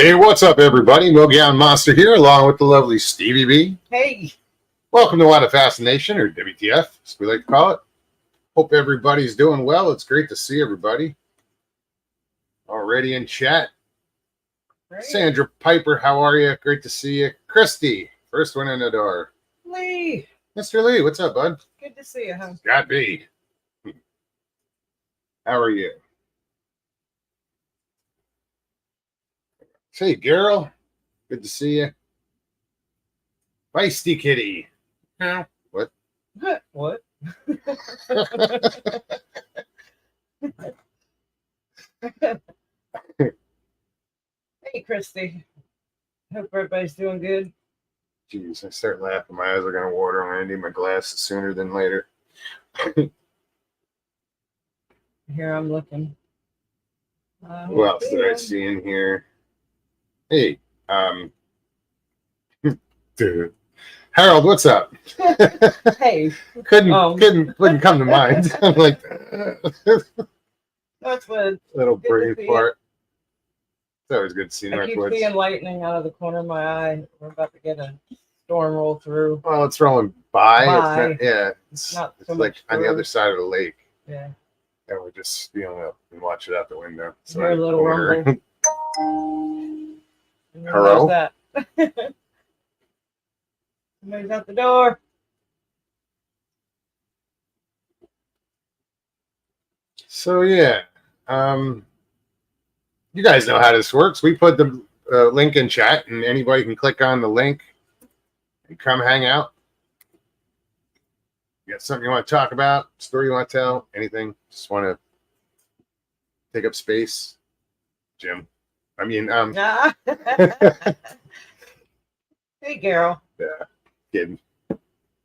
Hey, what's up, everybody? Mogown Monster here, along with the lovely Stevie B. Hey. Welcome to What a Fascination, or WTF, as we like to call it. Hope everybody's doing well. It's great to see everybody already in chat. Great. Sandra Piper, how are you? Great to see you. Christy, first one in the door. Lee. Mr. Lee, what's up, bud? Good to see you, huh? Scott B. How are you? Hey, Gerald. Good to see you. Feisty Kitty. What? What? Hey, Christy. Hope everybody's doing good. Jeez, I start laughing. My eyes are going to water. I'm going to need my glasses sooner than later. Here I'm looking. Who else did I see in here? Hey, dude. Harold, what's up? Hey. Wouldn't come to mind. I'm like, That's what. little brain fart. It's always good to see I keep Northwoods. seeing lightning out of the corner of my eye. We're about to get a storm roll through. Well, it's rolling by. It's It's not so like much on the through. other side of the lake. Yeah. And we're just feeling it and watch it out the window. So Hear a little rumble. Hello? That? Somebody's out the door. So yeah, you guys know how this works. We put the link in chat, and anybody can click on the link and come hang out. You got something you want to talk about, story you want to tell, anything? Just want to take up space, Jim. I mean, Hey, Carol. Yeah, kidding.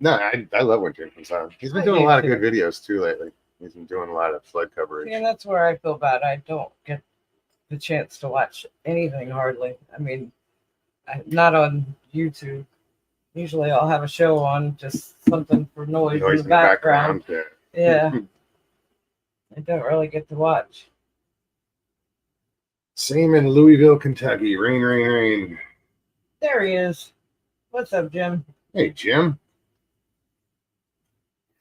No, I love when Jim comes on. He's been doing a lot of good videos too lately. He's been doing a lot of flood coverage. Yeah, that's where I feel bad. I don't get the chance to watch anything hardly. I mean, not on YouTube. Usually I'll have a show on, just something for noise in the background. Yeah. I don't really get to watch. Same in Louisville, Kentucky. Rain, rain, rain. There he is. What's up, Jim? Hey, Jim.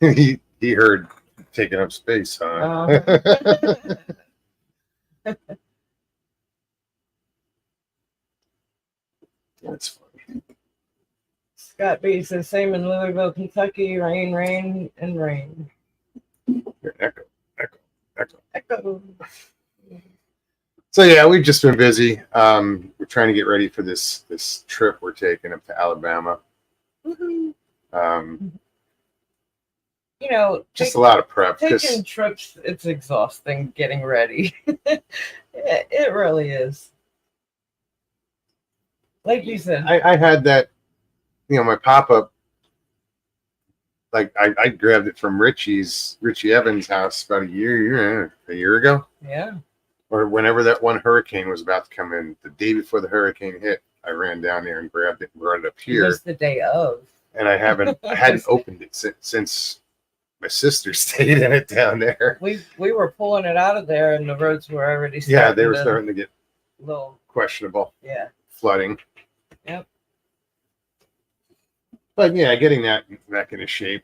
he heard taking up space, huh? That's funny. Scott B says, same in Louisville, Kentucky. Rain, rain, and rain. Echo. Echo. So yeah, we've just been busy. We're trying to get ready for this trip we're taking up to Alabama. Mm-hmm. You know, just a lot of prep. Taking trips, it's exhausting getting ready. It really is. Like you said, I had that, my pop-up, like I grabbed it from Richie Evans' house about a year ago. Yeah. Or whenever that one hurricane was about to come in, the day before the hurricane hit, I ran down there and grabbed it and brought it up here. It was the day of. And I hadn't opened it since my sister stayed in it down there. We were pulling it out of there, and the roads were already they were starting to get a little questionable. Yeah. Flooding. Yep. But yeah, getting that back into shape.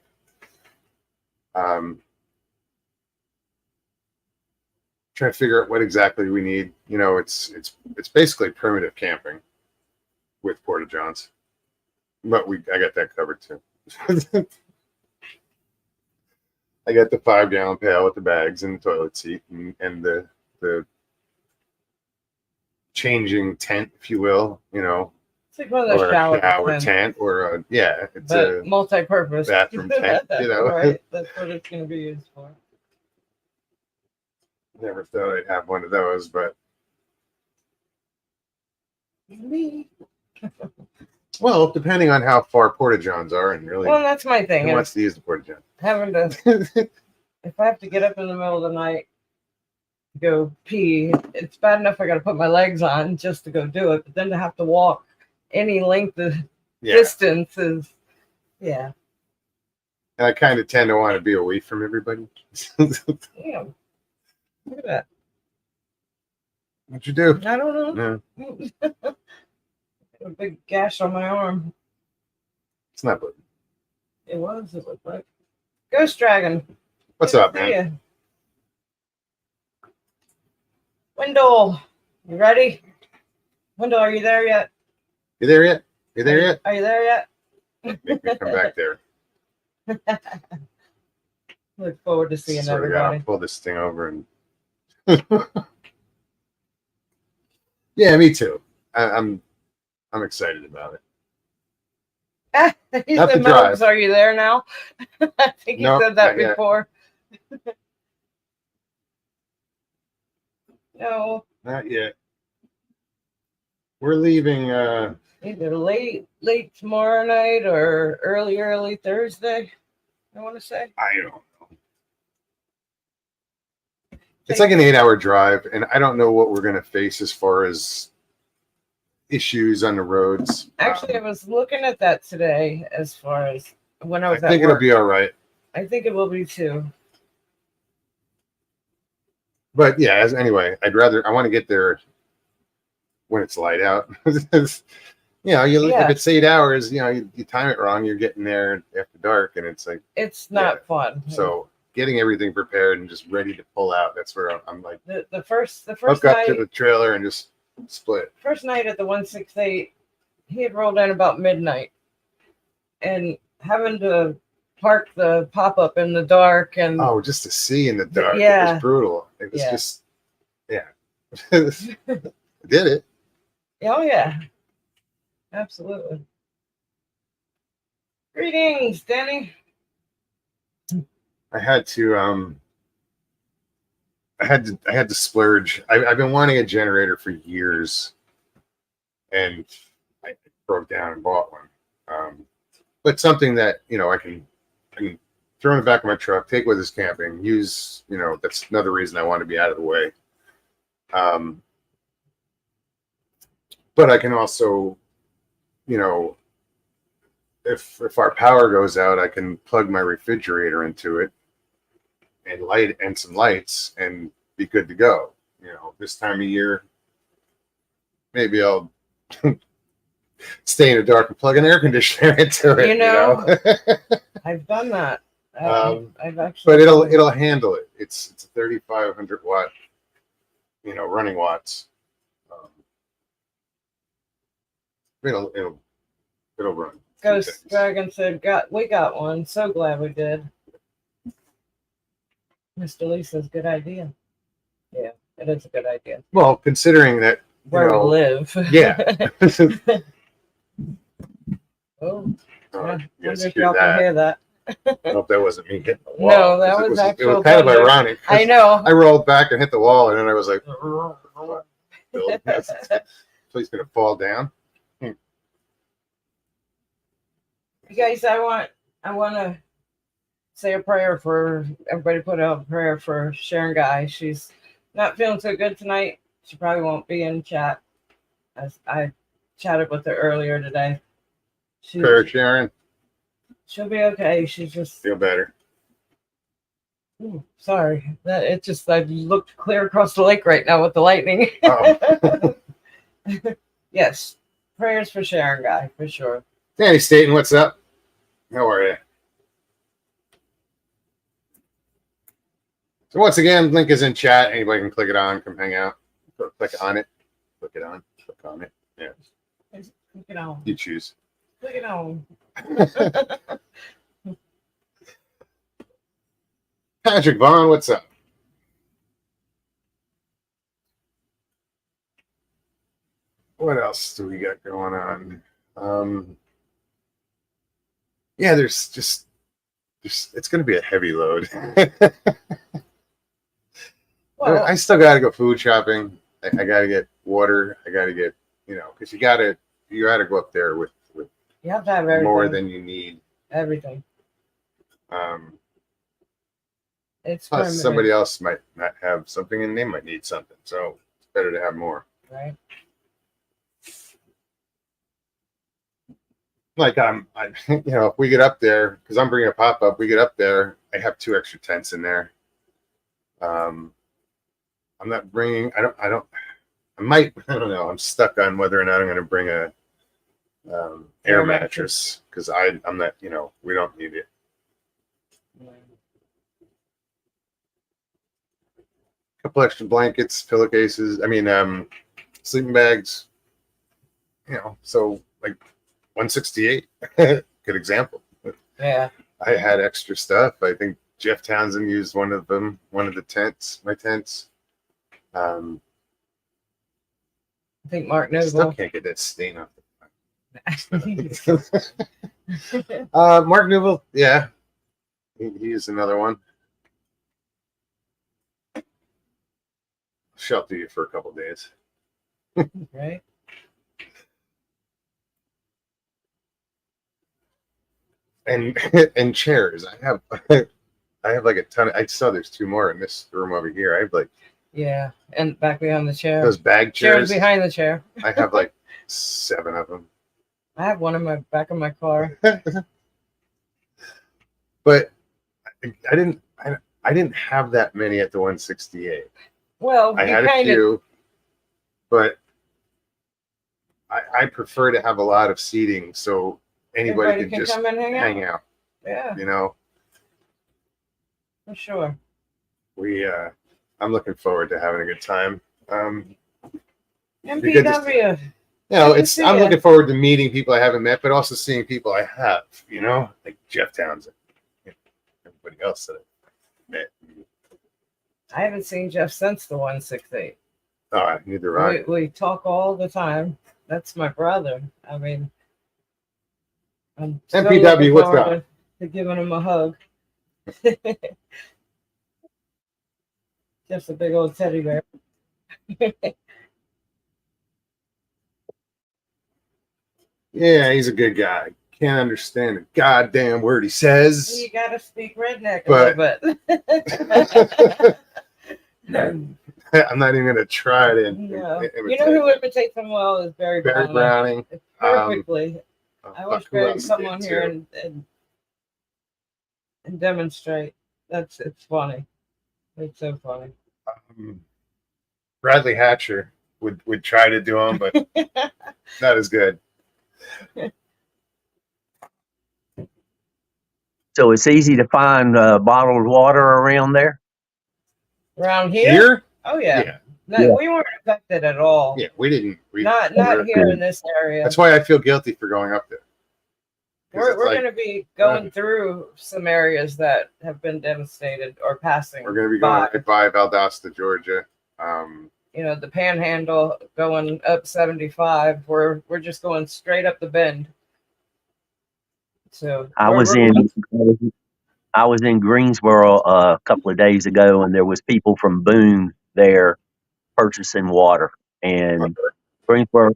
Trying to figure out what exactly we need. It's basically primitive camping with porta johns, but I got that covered too. I got the 5-gallon pail with the bags and the toilet seat and the changing tent, if you will. It's like one of those shower tent, or it's a multi-purpose bathroom tent. Right, that's what it's going to be used for. Never thought I'd have one of those, but me. Well, depending on how far porta johns are, and really, well, that's my thing. Who wants to use the porta john? Having to, if I have to get up in the middle of the night to go pee, it's bad enough I got to put my legs on just to go do it, but then to have to walk any length of distance is, yeah. And I kind of tend to want to be away from everybody. Yeah. Look at that. What'd you do? I don't know. No, A big gash on my arm. it's not good. It was. It looked like. Ghost Dragon. What's Good up, to man? see ya. Wendell, you ready? Wendell, are you there yet? You there yet? You there yet? Are you there yet? Make me come back there. Look forward to seeing Swear to God, I'll everybody. pull this thing over and. Yeah, me too. I'm excited about it. He Not said, to drive. Melgs, are you there now? I think he No, said that not yet. before. No, Not yet. We're leaving. either late tomorrow night or early Thursday. I want to say. I don't know. It's like an 8-hour drive, and I don't know what we're going to face as far as issues on the roads. Actually, I was looking at that today as far as when I I was at think it'll work. be all right. I think it will be too. But yeah, anyway, I want to get there when it's light out. Yeah. If it's 8 hours, you time it wrong, you're getting there after dark, and it's like, It's not fun. so getting everything prepared and just ready to pull out. That's where I'm like, The first hook up night, to the trailer and just split. first night at the 168, he had rolled in about midnight, and having to park the pop up in the dark and Oh, just to see in the dark, it Yeah. was brutal. It was Yeah. just, yeah. Did it? oh yeah, absolutely. Greetings, Danny. I had to I had to splurge. I've been wanting a generator for years, and I broke down and bought one. But something that I can throw in the back of my truck, take with us camping, use. That's another reason I want to be out of the way. But I can also, if our power goes out, I can plug my refrigerator into it and light and some lights and be good to go. This time of year, maybe I'll stay in the dark and plug an air conditioner into it. I've done that. I've actually. But it'll handle it. It's a 3,500 watt, running watts. It'll run. Ghost Dragon said, we got one. So glad we did. Mr. Lee says, good idea. Yeah, it is a good idea. Well, considering that Where we live. Yeah. Oh, I Yes, wonder if hear y'all can that. hear that. I hope that wasn't me hitting the No, wall. that It was It actual was kind of thunder. ironic. 'cause I know. I rolled back and hit the wall, and then I was like, please gonna fall down. You guys, I want to say a prayer for everybody. Put out a prayer for Sharon Guy. She's not feeling so good tonight. She probably won't be in chat. As I chatted with her earlier today. Prayer, Sharon. She'll be okay. She's just Feel better. sorry that it just I looked clear across the lake right now with the lightning. Oh. Yes, prayers for Sharon Guy for sure. Danny Staten, what's up? How are you? So once again, link is in chat. Anybody can click it on, come hang out. Click on it. Click it on. Click on it. Yeah. Click it on. You choose. Click it on. Patrick Vaughn, what's up? What else do we got going on? Yeah, there's it's going to be a heavy load. Well, I still got to go food shopping. I got to get water. I got to get, because you got to go up there with you have to have everything. more than you need. Everything. It's Plus, permanent, somebody else might not have something, and they might need something. So it's better to have more. right? Like if we get up there, because I'm bringing a pop up, we get up there, I have 2 extra tents in there. I'm not bringing. I don't. I might. I don't know. I'm stuck on whether or not I'm going to bring a air Air mattress because I'm not. We don't need it. A couple extra blankets, pillowcases. I mean, sleeping bags. So like 168. Good example. Yeah. I had extra stuff. I think Jeff Townsend used one of them. One of the tents. My tents. I think Mark Still Noble. can't get that stain off. Mark Newell, yeah, he is another one. Shelter you for a couple days, Right. and and chairs. I have like a ton. I saw there's 2 more in this room over here. I have like Yeah, and back behind the chair. those bag Chairs chairs. behind the chair. I have like 7 of them. I have one in my back of my car. But I didn't have that many at the 168. Well, I you had a kind of few, but I prefer to have a lot of seating so anybody everybody can can just come and hang out. hang out. Yeah, for sure. I'm looking forward to having a good time. MPW. I'm ya. looking forward to meeting people I haven't met, but also seeing people I have, like Jeff Townsend, everybody else that I've met. I haven't seen Jeff since the 168. All right, neither I. We talk all the time. That's my brother. I mean, I'm still MPW, looking what's forward up? to giving him a hug. Just a big old teddy bear. Yeah, he's a good guy. Can't understand a goddamn word he says. You gotta speak redneck a little bit. I'm not even gonna try to No. imitate. You know who imitates him well is Barry Barry Browning. Browning. Perfectly. I wish Who Barry else would come did on too? here and demonstrate. It's funny. It's so funny. Bradley Hatcher would try to do them, but not as good. So it's easy to find bottled water around there. Around here? Here? Oh yeah. Yeah. No, Yeah. we weren't affected at all. Yeah, we didn't. Not we're- here in this area. That's why I feel guilty for going up there. 'Cause We're it's like, going to be going through some areas that have been devastated or passing. we're going to be going by. right by Valdosta, Georgia. The Panhandle going up 75. We're just going straight up the bend. So I was in Greensboro a couple of days ago, and there was people from Boone there purchasing water. And Greensboro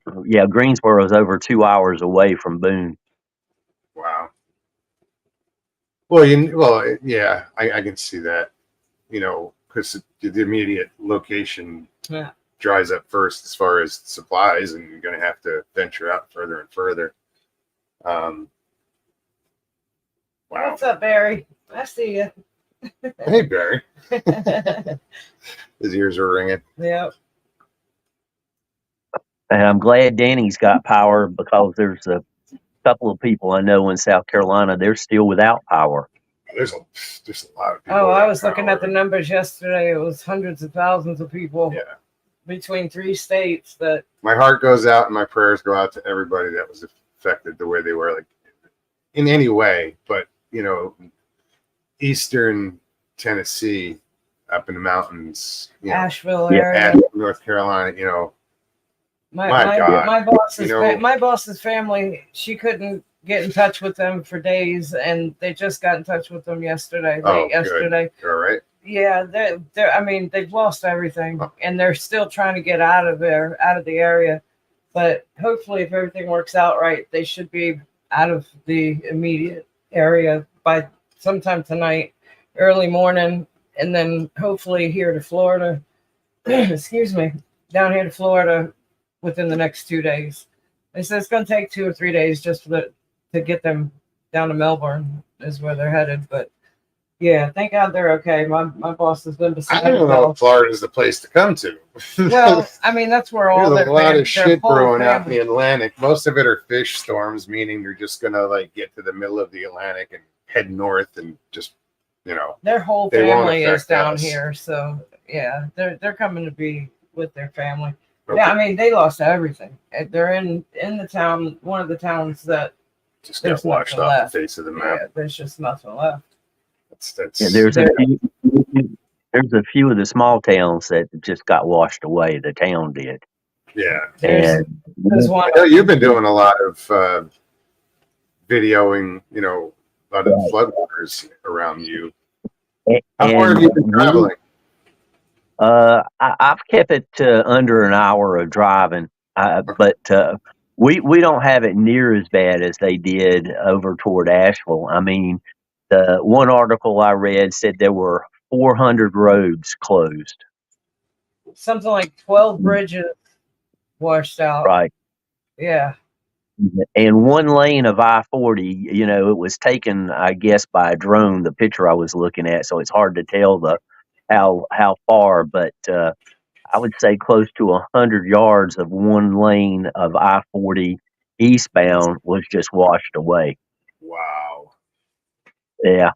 is over 2 hours away from Boone. Wow. Well, yeah, I can see that. Because the immediate location Yeah. dries up first as far as supplies, and you're going to have to venture out further and further. Wow. What's up, Barry? I see you. Hey, Barry. His ears are ringing. Yep. And I'm glad Danny's got power, because there's a couple of people I know in South Carolina, they're still without power. There's a lot of people. Oh, I without was looking at the power. numbers yesterday. It was hundreds of thousands of people Yeah. between 3 states that. My heart goes out and my prayers go out to everybody that was affected the way they were, like in any way. But Eastern Tennessee, up in the mountains, Asheville Yeah, area. North Carolina, My God. my boss's family, she couldn't get in touch with them for days, and they just got in touch with them yesterday. Oh, Late yesterday. all right. Yeah, they're. I mean, they've lost everything, and they're still trying to get out of the area. But hopefully, if everything works out right, they should be out of the immediate area by sometime tonight, early morning, and then hopefully here to Florida. Excuse me, down here to Florida within the next 2 days. They said it's going to take 2 or 3 days just to get them down to Melbourne is where they're headed. But Yeah, thank God they're okay. My boss has been I beside don't know himself. if Florida's the place to come to. Well, I mean, that's where all There's their a lot their of shit whole brewing out in family. the Atlantic. Most of it are fish storms, meaning you're just gonna like get to the middle of the Atlantic and head north and just, you know, Their whole they won't family is affect down us. here, so yeah, they're coming to be with their family. Okay. Yeah, I mean, they lost everything. They're in the town, one of the towns that Just there's got washed nothing off left. the face of the Yeah, map. there's just nothing left. That's Yeah, there's a There- few of the small towns that just got washed away. The town did, yeah. there's and one. I know you've been doing a lot of videoing, you know, a lot of the floodwaters around you. How far have you been traveling? I've kept it to under an hour of driving, but we don't have it near as bad as they did over toward Asheville. I mean, the one article I read said there were 400 roads closed. Something like 12 bridges washed out. Right. Yeah. And one lane of I-40, you know, it was taken, I guess, by a drone, the picture I was looking at, so it's hard to tell how far, but I would say close to 100 yards of one lane of I-40 eastbound was just washed away. Wow. Yeah.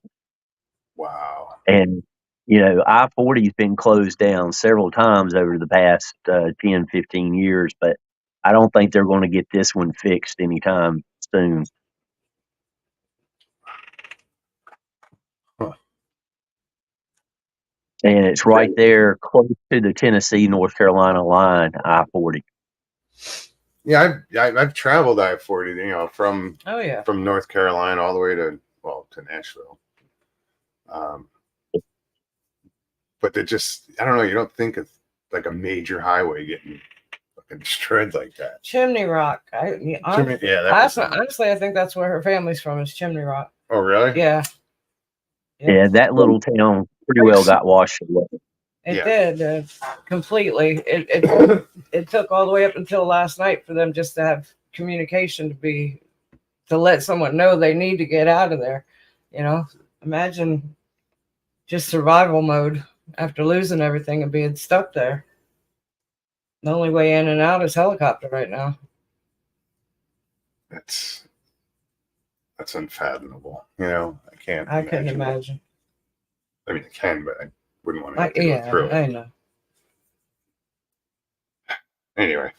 Wow. And, you know, I-40 has been closed down several times over the past 10, 15 years, but I don't think they're going to get this one fixed anytime soon. Huh. And it's right there close to the Tennessee, North Carolina line, I-40. Yeah, I've traveled I-40, you know, from Oh yeah. from North Carolina all the way to Nashville. But they just, I don't know, you don't think of like a major highway getting fucking destroyed like that. Chimney Rock. Yeah, that was, Honestly, I think that's where her family's from, is Chimney Rock. oh really? Yeah. Yeah, that little town pretty well got washed away. It Yeah. did completely. It took all the way up until last night for them just to have communication to let someone know they need to get out of there. You know, imagine just survival mode after losing everything and being stuck there. The only way in and out is helicopter right now. That's unfathomable. You know, I can't. I couldn't it. imagine. I mean, I can, but I wouldn't want to have to go through it. I know. Anyway,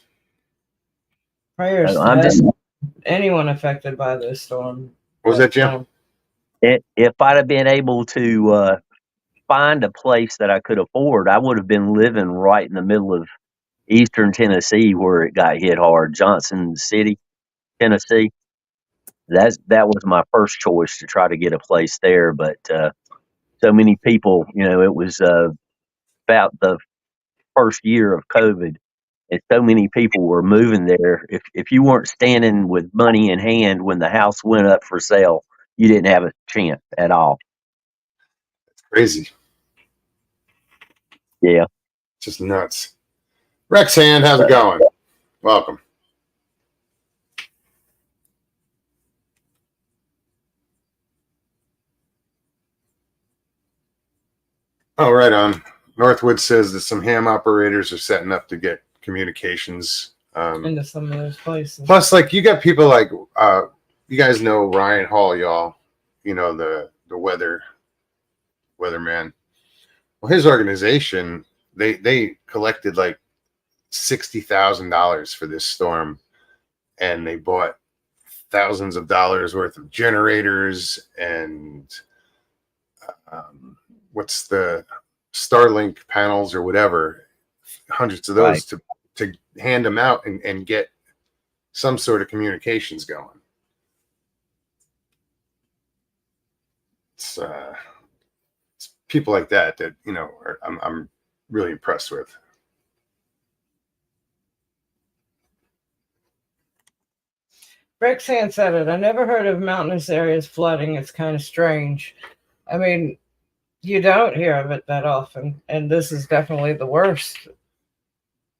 Prayers I'm to just anyone affected by this storm. what was that, Jim? if I'd have been able to find a place that I could afford, I would have been living right in the middle of eastern Tennessee where it got hit hard, Johnson City, Tennessee. That was my first choice to try to get a place there, but so many people, you know, it was about the first year of COVID, and so many people were moving there. If you weren't standing with money in hand when the house went up for sale, you didn't have a chance at all. It's crazy. Yeah. Just nuts. Rex Hand, how's it going? Welcome. Oh, right on. Northwood says that some ham operators are setting up to get communications. Into some of those places. Plus, like, you got people like, you guys know Ryan Hall, y'all. You know, the weatherman. Well, his organization, they collected like $60,000 for this storm, and they bought thousands of dollars worth of generators and what's the Starlink panels or whatever, hundreds of those to hand them out and get some sort of communications going. It's people like that you know I'm really impressed with. Rex Hand said it. I never heard of mountainous areas flooding. It's kind of strange. I mean, you don't hear of it that often, and this is definitely the worst.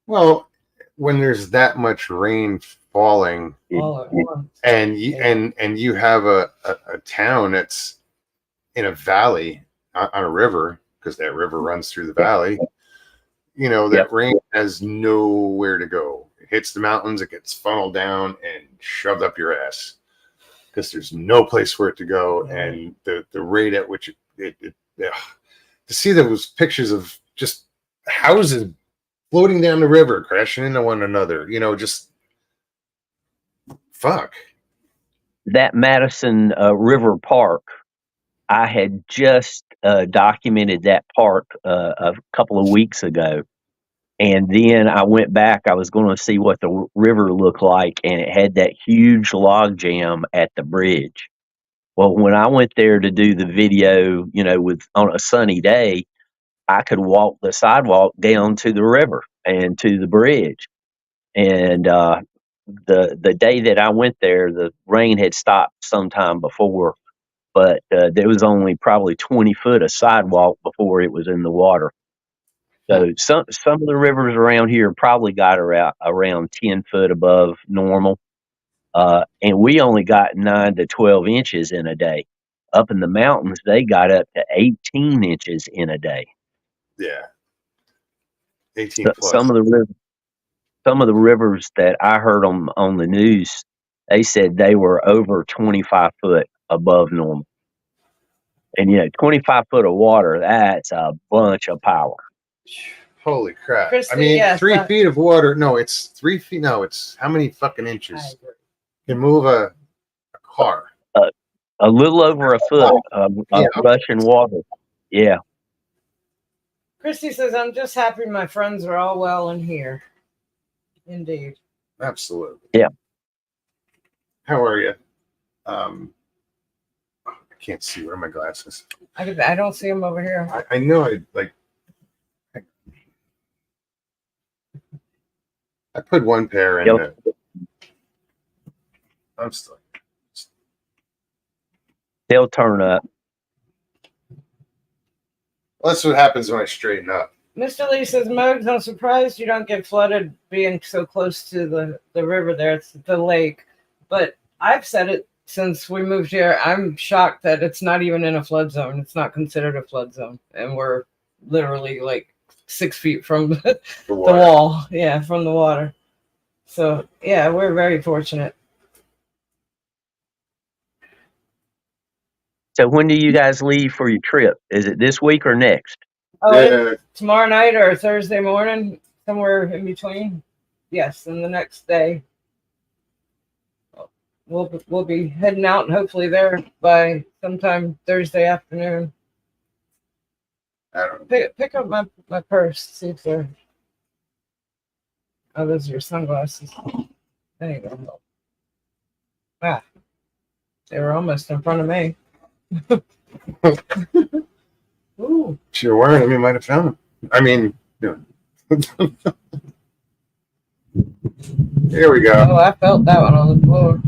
Well, when there's that much rain falling, All at once. and you have a town that's in a valley, on a river, because that river runs through the valley, you know, that Yep. rain has nowhere to go. It hits the mountains, it gets funneled down and shoved up your ass because there's no place for it to go. And the rate at which ugh. To see those pictures of just houses floating down the river, crashing into one another, you know, just fuck. That Madison River Park, I had just documented that park a couple of weeks ago. And then I went back. I was going to see what the river looked like, and it had that huge log jam at the bridge. Well, when I went there to do the video, you know, with on a sunny day, I could walk the sidewalk down to the river and to the bridge. And the day that I went there, the rain had stopped sometime before, but there was only probably 20 foot of sidewalk before it was in the water. So some of the rivers around here probably got around 10 foot above normal, and we only got 9 to 12 inches in a day. Up in the mountains, they got up to 18 inches in a day. Yeah. 18 So, plus. some of the rivers that I heard on the news, they said they were over 25 foot above normal. And 25 foot of water, that's a bunch of power. Holy crap. Christy, I mean, yes, 3 feet of water. No, it's 3 feet. No, it's how many fucking I inches? agree. Can move a car. A little over a foot of Yeah. rushing water. Yeah. Christy says, I'm just happy my friends are all well in here. Indeed. Absolutely. Yeah. How are you? I can't see. Where are my glasses? I don't see them over here. I know I put one pair in. Yep. I'm still. They'll turn up. Well, that's what happens when I straighten up. Mr. Lee says, Mogs, I'm surprised you don't get flooded being so close to the river there. It's the lake. But I've said it since we moved here. I'm shocked that it's not even in a flood zone. It's not considered a flood zone. And we're literally like 6 feet from the water. wall. Yeah, from the water. So, yeah, we're very fortunate. So when do you guys leave for your trip? Is it this week or next? Oh, Yeah, tomorrow night or Thursday morning, somewhere in between. Yes, and the next day we'll be heading out and hopefully there by sometime Thursday afternoon. I don't know. Pick up my purse, see if they're. Oh, those are your sunglasses. There you go. Ah, they were almost in front of me. Ooh. If you're wearing them, you might have found them. I mean, here we go. Oh, I felt that one on the floor.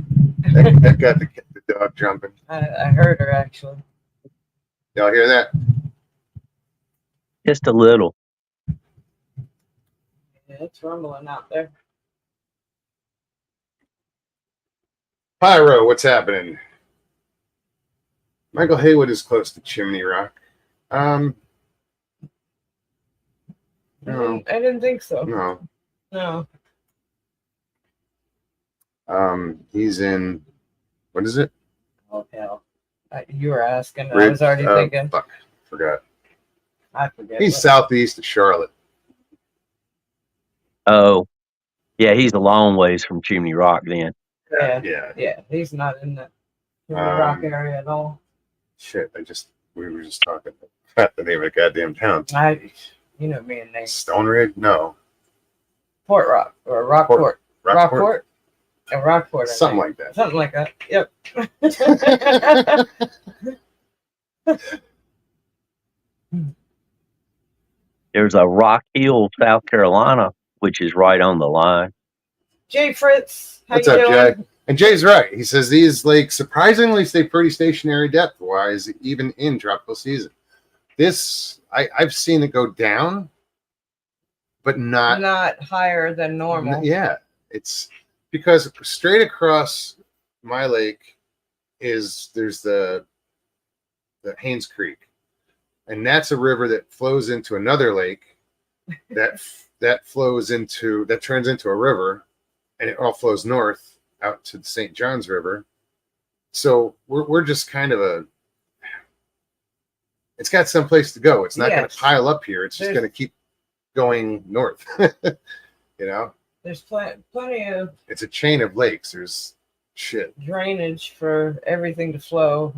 That got the dog jumping. I heard her actually. Y'all hear that? Just a little. Yeah, it's rumbling out there. Pyro, what's happening? Michael Haywood is close to Chimney Rock. No, I didn't think so. no. No. He's in. What is it? Oh hell! You were asking. I was already thinking. Fuck, forgot. I forget. He's southeast of Charlotte. Oh, yeah, he's a long ways from Chimney Rock then. Yeah. Yeah, he's not in the rock area at all. Shit, we were just talking about the name of the goddamn town. You know me and name. Stone Ridge? No. Port Rock or Rockport. Rockport? Rockport. I Something think. like that. Something like that. Yep. There's a Rock Hill, South Carolina, which is right on the line. Jay Fritz, how What's you up, doing? Jay? And Jay's right. He says these lakes surprisingly stay pretty stationary depth-wise, even in tropical season. This, I've seen it go down, but not higher than normal. Yeah, it's because straight across my lake there's the Haynes Creek, and that's a river that flows into another lake that turns into a river, and it all flows north out to the St. Johns River. So we're just kind of it's got some place to go. It's not going Yes. to pile up here. It's just There's- going to keep going north. There's plenty of It's a chain of lakes. There's shit. drainage for everything to flow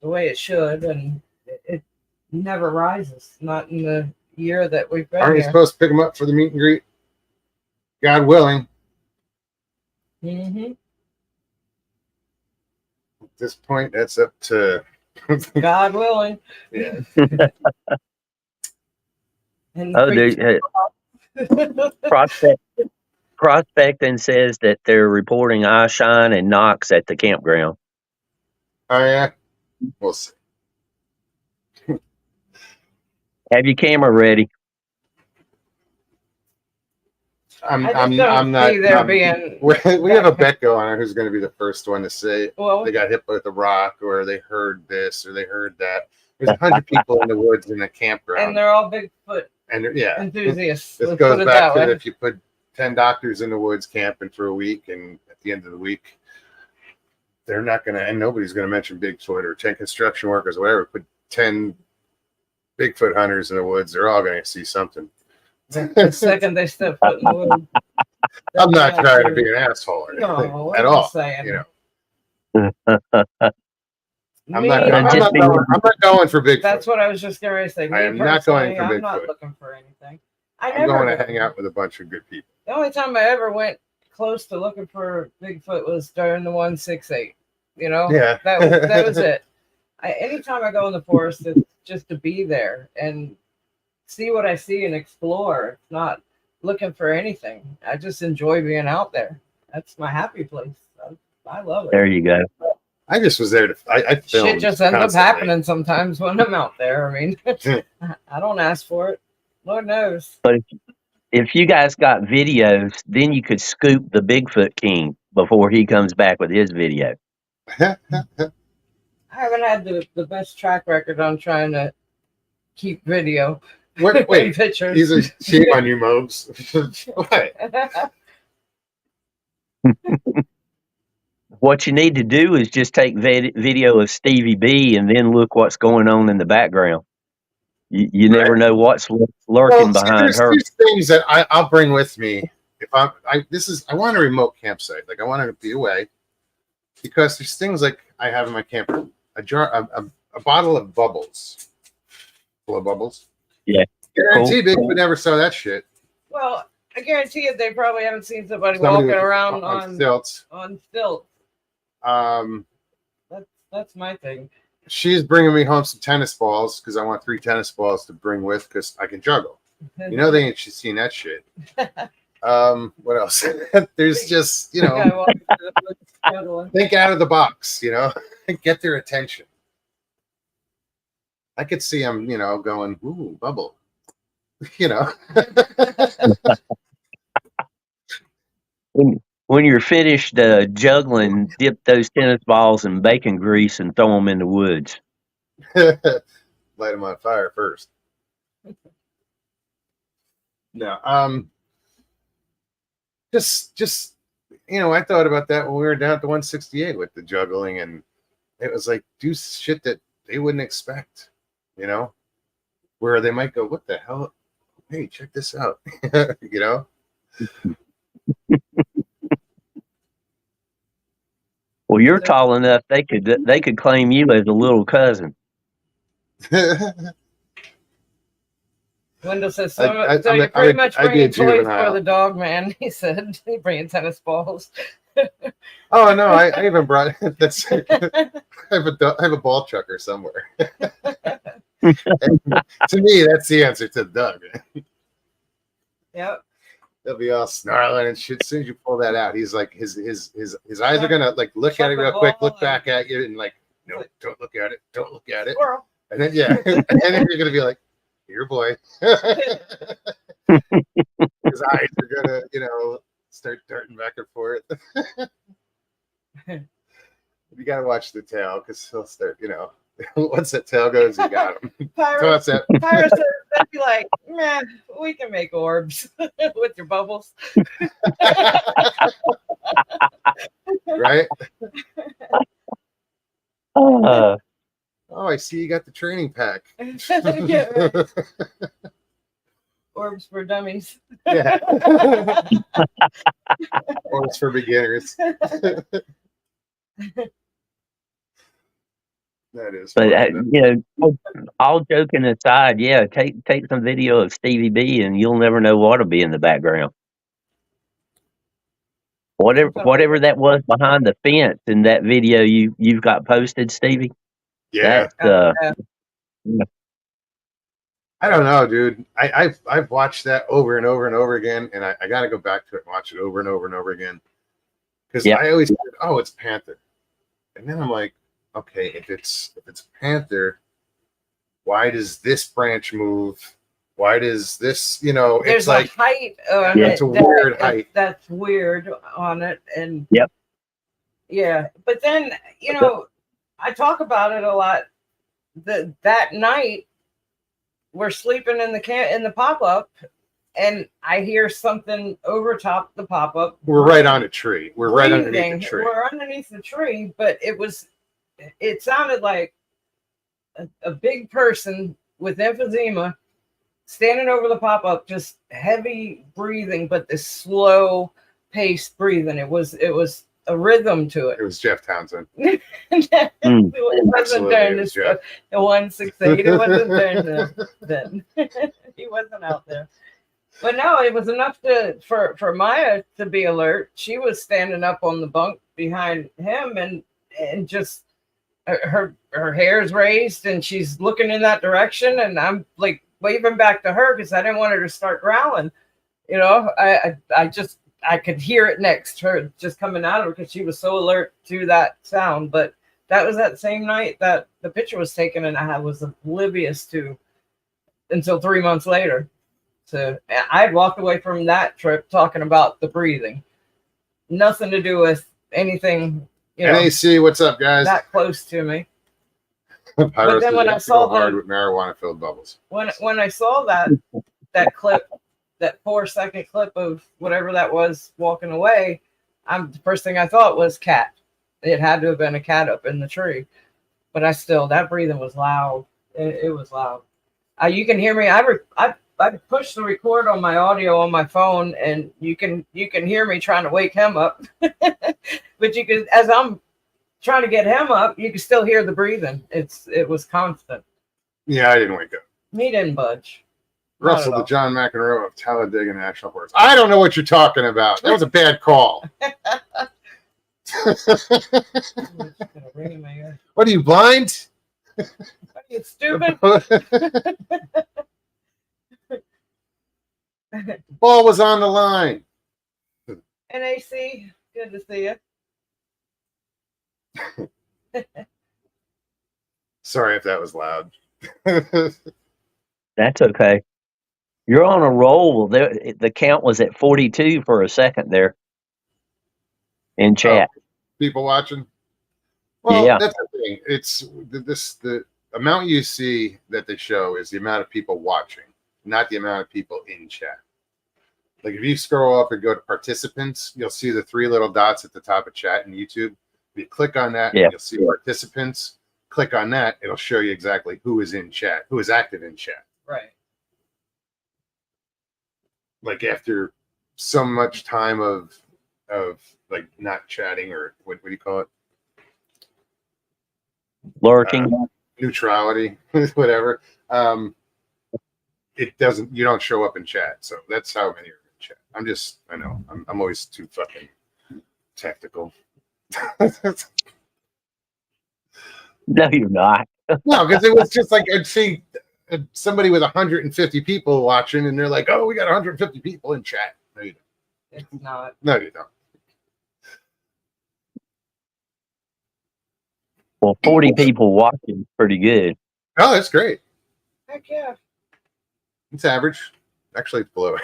the way it should, and it never rises. Not in the year that we've been Aren't you here. supposed to pick them up for the meet and greet? God willing. Hmm. At this point, that's up to God willing. yeah. And Oh, Prospecting says that they're reporting eye shine and knocks at the campground. Oh yeah. We'll see. Have your camera ready. I'm I just don't not. see there being We have a bet going on who's going to be the first one to say well. they got hit with a rock, or they heard this, or they heard that. There's 100 people in the woods in a And campground, they're all Bigfoot and yeah, enthusiasts. this Let's goes put it back that to way. if you put 10 doctors in the woods camping for a week, and at the end of the week, they're not going to, and nobody's going to mention Bigfoot, or 10 construction workers, or whatever. Put 10 Bigfoot hunters in the woods, they're all going to see something. The second they step foot in the wood. I'm not trying to be an asshole or anything No, at I'm all. just saying. You know, I'm Me, not. I'm I'm just not being- going. I'm not going for Bigfoot. That's what I was just going to say. Me I am not going personally, for I'm not Bigfoot. looking for anything. I'm going to hang out with a bunch of good people. The only time I ever went close to looking for Bigfoot was during the 168. You know, Yeah. that was it. Anytime I go in the forest, it's just to be there and see what I see and explore. It's not looking for anything. I just enjoy being out there. That's my happy place. I love it. There you go. I just was there to. I filmed Shit just ends up constantly. happening sometimes when I'm out there. I mean, I don't ask for it. Lord knows. If you guys got videos, then you could scoop the Bigfoot King before he comes back with his video. I haven't had the best track record on trying to keep video. Wait, pictures. he's a shame on you, Mobes. What? What you need to do is just take video of Stevie B and then look what's going on in the background. You never know what's lurking behind there's her. these things that I'll bring with me if I want a remote campsite. Like I want to be away because there's things like I have in my camper, a bottle of bubbles, full of bubbles. Yeah. Guarantee Cool. Bigfoot never saw that shit. Well, I guarantee you, they probably haven't seen somebody Somebody walking with- around on stilts. on stilts. That's my thing. She's bringing me home some tennis balls because I want 3 tennis balls to bring with because I can juggle. You know they ain't seen that shit. What else? There's just The guy walking through the woods juggling. think out of the box. Get their attention. I could see him, going, ooh, bubble. When you're finished juggling, dip those tennis balls in bacon grease and throw them in the woods. Light them on fire first. No, just I thought about that when we were down at the 168 with the juggling, and it was like do shit that they wouldn't expect, where they might go, what the hell? Hey, check this out, Well, you're tall enough; they could claim you as a little cousin. Wendell says, I- so I'm you're a- pretty much I'd be a bringing toys juvenile. for the dog, man. He said, bringing tennis balls. Oh no, I even brought that's I have a ball chucker somewhere. And to me, that's the answer to Doug. Yep. They'll be all snarling and shit. As soon as you pull that out, he's like his eyes are gonna like look at it real quick, look back at you, and like, no, don't look at it, don't look at it. Squirrel. And then and then you're gonna be like, here, boy. His eyes are gonna, start darting back and forth. You gotta watch the tail because he'll start, Once that tail goes, you got him. Pirates, Toss that. pirates, they'd be like, man, we can make orbs with your bubbles. Right? Uh, Oh, I see you got the training pack. Yeah, right. Orbs for dummies. Yeah. Or it's for beginners. That is but funny, though. you know, all joking aside, yeah, take some video of Stevie B, and you'll never know what'll be in the background. Whatever that was behind the fence in that video you've got posted, Stevie. Yeah. That Yeah. I don't know, dude. I've watched that over and over and over again, and I got to go back to it and watch it over and over and over again. Because Yeah. I always said, oh, it's Panther. And then I'm like, okay, if it's Panther, why does this branch move? Why does this, There's it's like a height on Yeah, it. it's a weird height. That's weird on it. And Yep. yeah. But then, I talk about it a lot. That night we're sleeping in the pop-up, and I hear something over top the pop-up. we're right on a tree. We're right underneath breathing. the tree. We're underneath the tree, but it sounded like a big person with emphysema standing over the pop-up, just heavy breathing, but this slow paced breathing. It was a rhythm to it. It was Jeff Townsend. It wasn't Absolutely, during it was this Jeff. the 168. It wasn't during then. He wasn't out there. But no, it was enough for Maya to be alert. She was standing up on the bunk behind him, and just her hair's raised, and she's looking in that direction, and I'm like waving back to her because I didn't want her to start growling. I could hear it next to her just coming out of her because she was so alert to that sound. But that was that same night that the picture was taken, and I was oblivious to until 3 months later. So I had walked away from that trip talking about the breathing, nothing to do with anything, NAC, what's up, guys? that close to me. Pirates then when I go saw hard the- with marijuana-filled bubbles. When I saw that clip, that 4-second clip of whatever that was walking away, the first thing I thought was cat. It had to have been a cat up in the tree. But that breathing was loud. It was loud. You can hear me. I pushed the record on my audio on my phone, and you can hear me trying to wake him up. But you can, as I'm trying to get him up, you can still hear the breathing. It was constant. Yeah, I didn't wake up. He didn't budge. Russell, Not the at John McEnroe of Talladega National Forest. I don't know what you're talking about. That was a bad call. all. It's gonna ring in my ear. What are you, blind? Are you stupid? Ball was on the line. NAC, good to see you. Sorry if that was loud. That's okay. You're on a roll. The count was at 42 for a second there in chat. People watching. Well, Yeah. that's the thing. It's the amount you see that they show is the amount of people watching, not the amount of people in chat. Like if you scroll up and go to participants, you'll see the 3 little dots at the top of chat in YouTube. If you click on that, Yeah. you'll see participants. Click on that, it'll show you exactly who is in chat, who is active in chat. Right. Like after so much time of like not chatting, or what do you call it? Lurking. Neutrality, whatever. You don't show up in chat. So that's how many are in chat. I know I'm always too fucking tactical. No, you're not. No, because it was just like I'd see somebody with 150 people watching, and they're like, "Oh, we got 150 people in chat." No, you don't. It's not. No, you don't. Well, 40 people watching is pretty good. Oh, that's great. Heck yeah. It's average. Actually, it's below.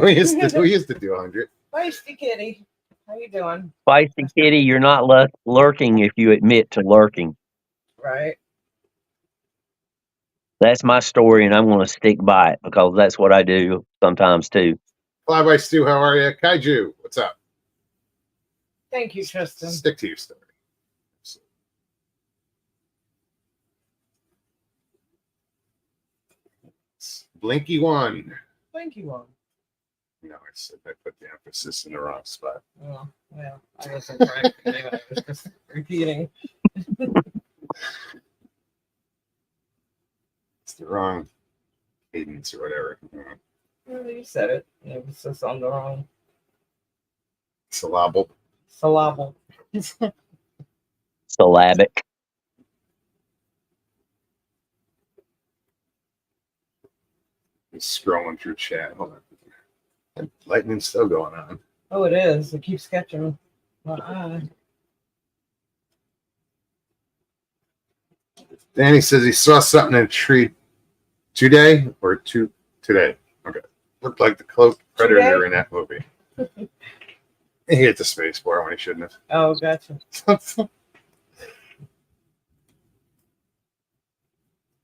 we used to do 100. Feisty kitty. How you doing? Feisty kitty, you're not lurking if you admit to lurking. Right. That's my story, and I'm going to stick by it because that's what I do sometimes too. Fly by Stu, how are you? Kaiju, what's up? Thank you, Tristan. Stick to your story. Blinky one. Thank you, one. No, I put the emphasis in the wrong spot. Oh, well, I wasn't correct. Anyway, I was just repeating. It's the wrong cadence or whatever. Well, you said it. It was just on the wrong Syllable. syllable. Syllabic. Just scrolling through chat. Hold on. Lightning's still going on. Oh, it is. It keeps catching my eye. Danny says he saw something in a tree today. Okay. Looked like the cloaked predator Today? in that movie. He hit the space bar when he shouldn't Oh, gotcha. have.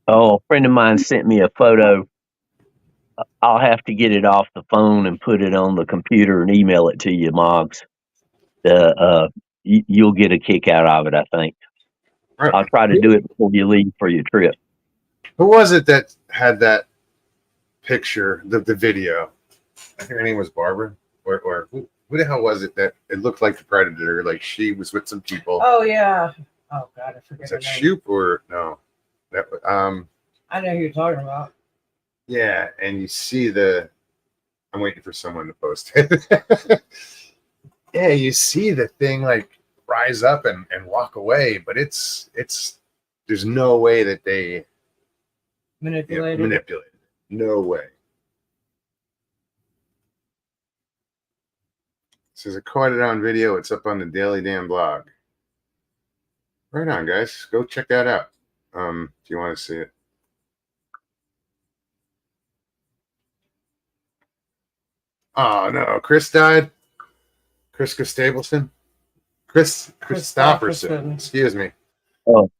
Oh, a friend of mine sent me a photo. I'll have to get it off the phone and put it on the computer and email it to you, Moggs. You'll get a kick out of it, I think. Right. I'll try to do it before you leave for your trip. Who was it that had that picture, the video? I think her name was Barbara. Or who the hell was it that it looked like the predator? Like she was with some people. Oh, yeah. Oh, God, I forget Was her that name. Shoop or no? That I know who you're talking about. yeah, and you see I'm waiting for someone to post it. Yeah, you see the thing like rise up and walk away, but it's there's no way that they Manipulated. manipulated. No way. Says I caught it on video. It's up on the Daily Damn blog. Right on, guys. Go check that out. If you want to see it. Oh no, Chris died. Chris Christopherson. Chris Christopherson. Excuse me. Oh,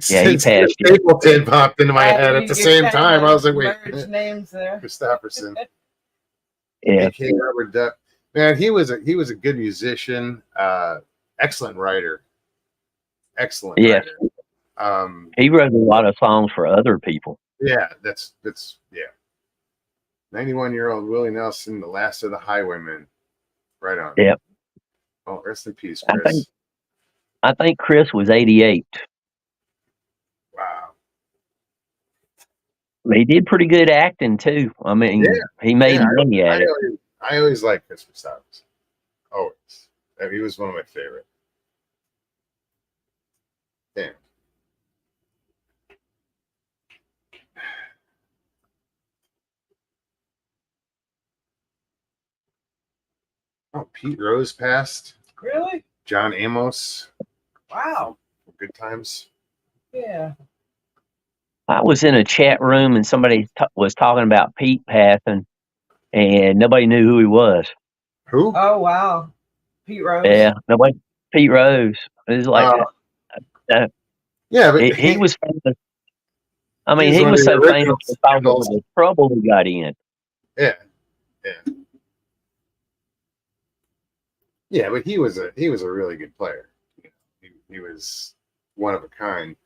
yeah, he Since passed. Stapleton popped into my head at the same time. I was like, wait, merged names there. Christopherson. Yeah, A.K. Robert Duck. Man, he was a good musician, excellent writer. Excellent Yes. writer. He wrote a lot of songs for other people. Yeah, that's 91-year-old Willie Nelson, the last of the Highwaymen. Right on. Yep. Oh, rest in peace, I Chris. think Chris was 88. Wow. He did pretty good acting too. I mean, Yeah. he made money at it. I always liked Chris Christopherson. Always. He was one of my favorite. Damn. Oh, Pete Rose passed. Really? John Amos. Wow. Good times. Yeah. I was in a chat room and somebody was talking about Pete passing, and nobody knew who he was. Who? Oh, wow. Pete Rose. Yeah, nobody. Pete Rose. It was like, yeah, but he was famous. I mean, He's he one was of the so famous original because of Scandals. the trouble he got in. Yeah, but he was a really good player. He was one of a kind.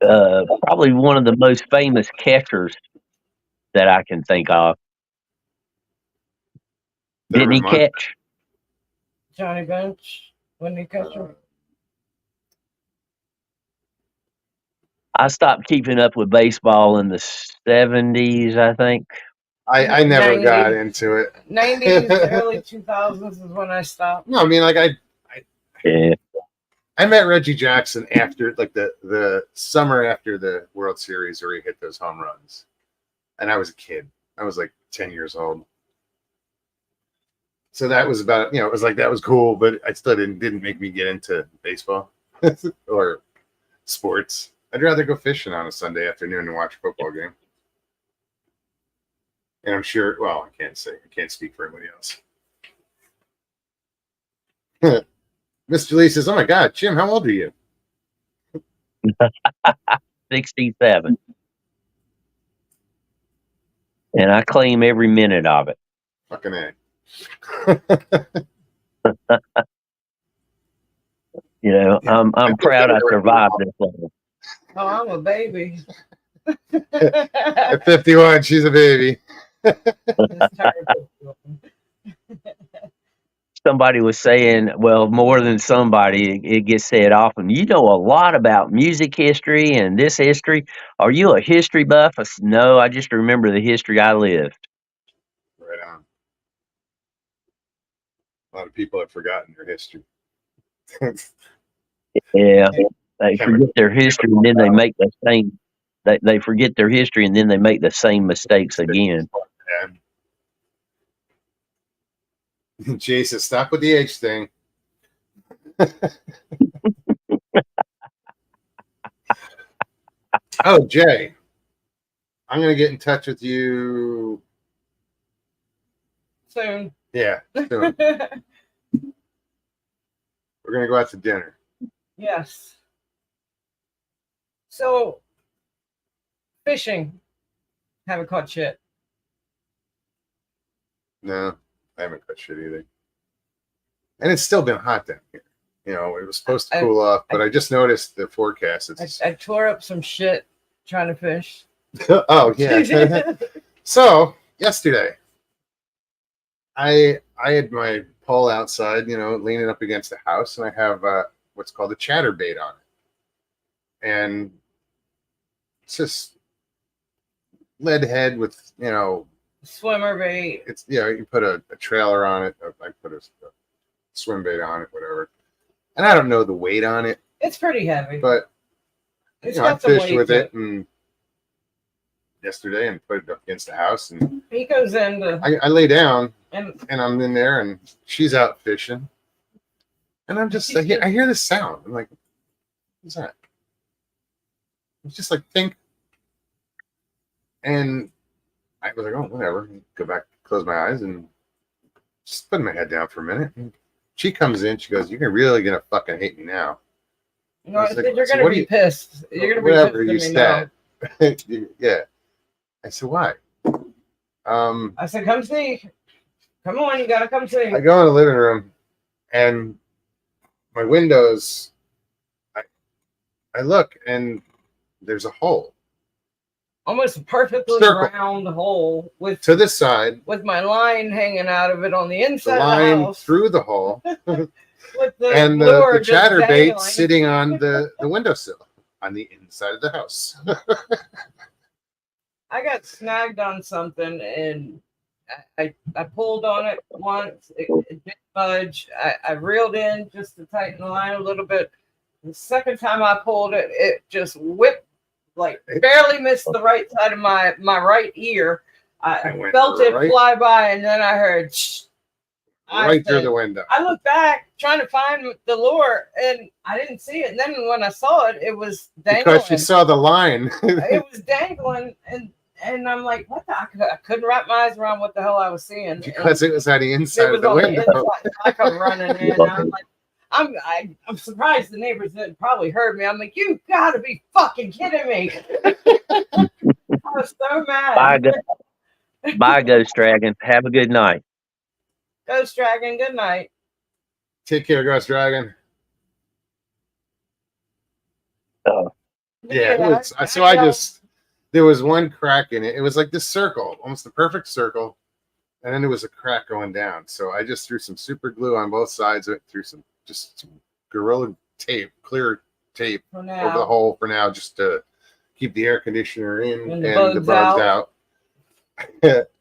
Probably one of the most famous catchers that I can think of. Didn't he catch? Johnny Bench. When he catch him. I stopped keeping up with baseball in the 70s, I think. I never 90s. got into it. 90s, early 2000s is when I stopped. No, I mean, like Yeah. I met Reggie Jackson after like the summer after the World Series where he hit those home runs, and I was a kid. I was like 10 years old. So that was about, it was like that was cool, but I still didn't make me get into baseball or sports. I'd rather go fishing on a Sunday afternoon and watch a football game. And I'm sure, well, I can't speak for everybody else. Mr. Lee says, "Oh my God, Jim, how old are you?" 67. And I claim every minute of it. Fucking A. You know, I'm think proud I they're survived this long. Oh, I'm a baby. At 51, she's a baby. Just turned 51. Somebody was saying, well, more than somebody, it gets said often, you know a lot about music history and this history. Are you a history buff? I said, no, I just remember the history I lived. Right on. A lot of people have forgotten their history. Yeah, they Chemical- forget their history and then they make the same. They forget their history and then they make the same mistakes again. Jesus, stop with the age thing. Oh, Jay, I'm going to get in touch with you. Soon. Yeah, soon. We're going to go out to dinner. Yes. So, fishing. Haven't caught shit. No, I haven't cut shit either. And it's still been hot down here. You know, it was supposed to cool off, but I just noticed the forecast. It's I tore up some shit trying to fish. oh yeah. So yesterday, I had my pole outside, you know, leaning up against the house, and I have what's called a chatterbait on it, and it's just lead head with, you know, Swimmer bait. it's, you know, you put a trailer on it. I put a swim bait on it, whatever. And I don't know the weight on it, It's pretty heavy. but It's you know, I got some fished weight with to it and yesterday and put it up against the house, and He goes into I lay down and and I'm in there and she's out fishing, and I'm just I hear this sound. I'm like, what's that? It's just like think, and I was like, oh, whatever. Go back, close my eyes, and just put my head down for a minute. And she comes in. She goes, "You're really gonna fucking hate me now." no, I was like, you're so gonna what do be you- pissed. You're gonna be Whatever pissed you at me now. said. Yeah. I said, why? I said, come see. Come on, you gotta come see. I go in the living room, and my windows. I look, and there's a hole Almost a perfectly Circle. round hole with to this side. my line hanging out of it on the The inside of the line house. through the hole, With the and lure the just chatterbait dangling. sitting on the windowsill on the inside of the house. I got snagged on something and I pulled on it once. It didn't budge. I reeled in just to tighten the line a little bit. The second time I pulled it, it just whipped, like barely missed the right side of my right ear. I It went felt it right- fly by, and then I heard Right through the window. I looked back trying to find the lure, and I didn't see it. And then when I saw it, it was dangling. Because you saw the line. It was dangling, and I'm like, what the? I couldn't wrap my eyes around what the hell I was seeing. Because it was on the And inside it was of the on window. the inside. I come running in. And I'm like, I'm surprised the neighbors didn't probably heard me. I'm like, you gotta be fucking kidding me. I was so mad. Bye, Ghost Dragon. Have a good night. Ghost Dragon, good night. Take care, Ghost Dragon. Yeah, it was, so I just, there was one crack in it. It was like this circle, almost the perfect circle. And then there was a crack going down. So I just threw some super glue on both sides of it, threw some Gorilla tape, clear tape for over the now. hole for now, just to keep the air conditioner in And and the the bugs bugs out.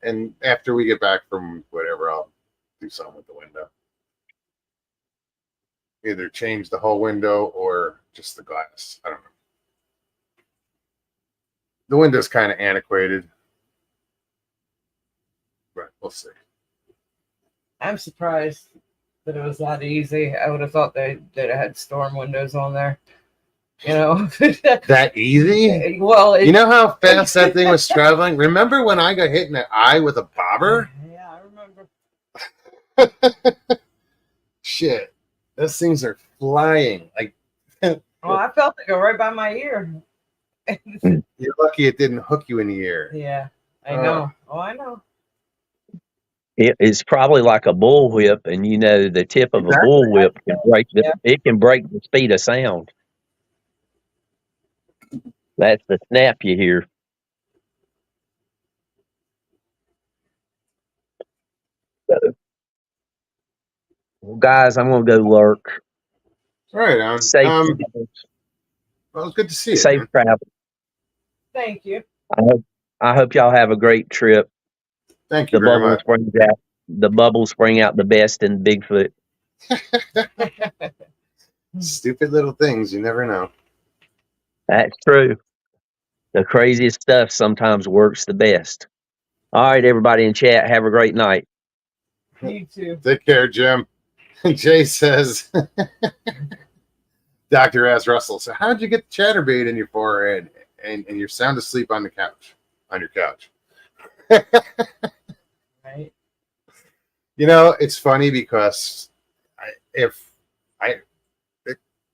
And after we get back from whatever, I'll do something with the window. Either change the whole window or just the glass. I don't know. The window's kind of antiquated, but we'll see. I'm surprised that it was that easy. I would have thought they'd have had storm windows on there. You know, That easy? well, You know how fast that thing was traveling? Remember when I got hit in the eye with a bobber? Yeah, I remember. Shit. Those things are flying. Like, Oh, I felt it go right by my ear. You're lucky it didn't hook you in the ear. Yeah, I know. Oh, I know. It's probably like a bullwhip, and you know the tip of a Exactly. bullwhip can break Yeah. it can break the speed of sound. That's the snap you hear. Well, guys, I'm gonna go lurk. Right on. Safe, Well, it's good to see you. safe Man. travel. Thank you. I hope y'all have a great trip. Thank you The very bubbles much. bring out the best in Bigfoot. Stupid little things, you never know. That's true. The craziest stuff sometimes works the best. All right, everybody in chat, have a great night. You too. Take care, Jim. Jay says, Dr. S. Russell, so how'd you get the chatterbait in your forehead and you're sound asleep on the couch, on your couch? Right. You know, it's funny because it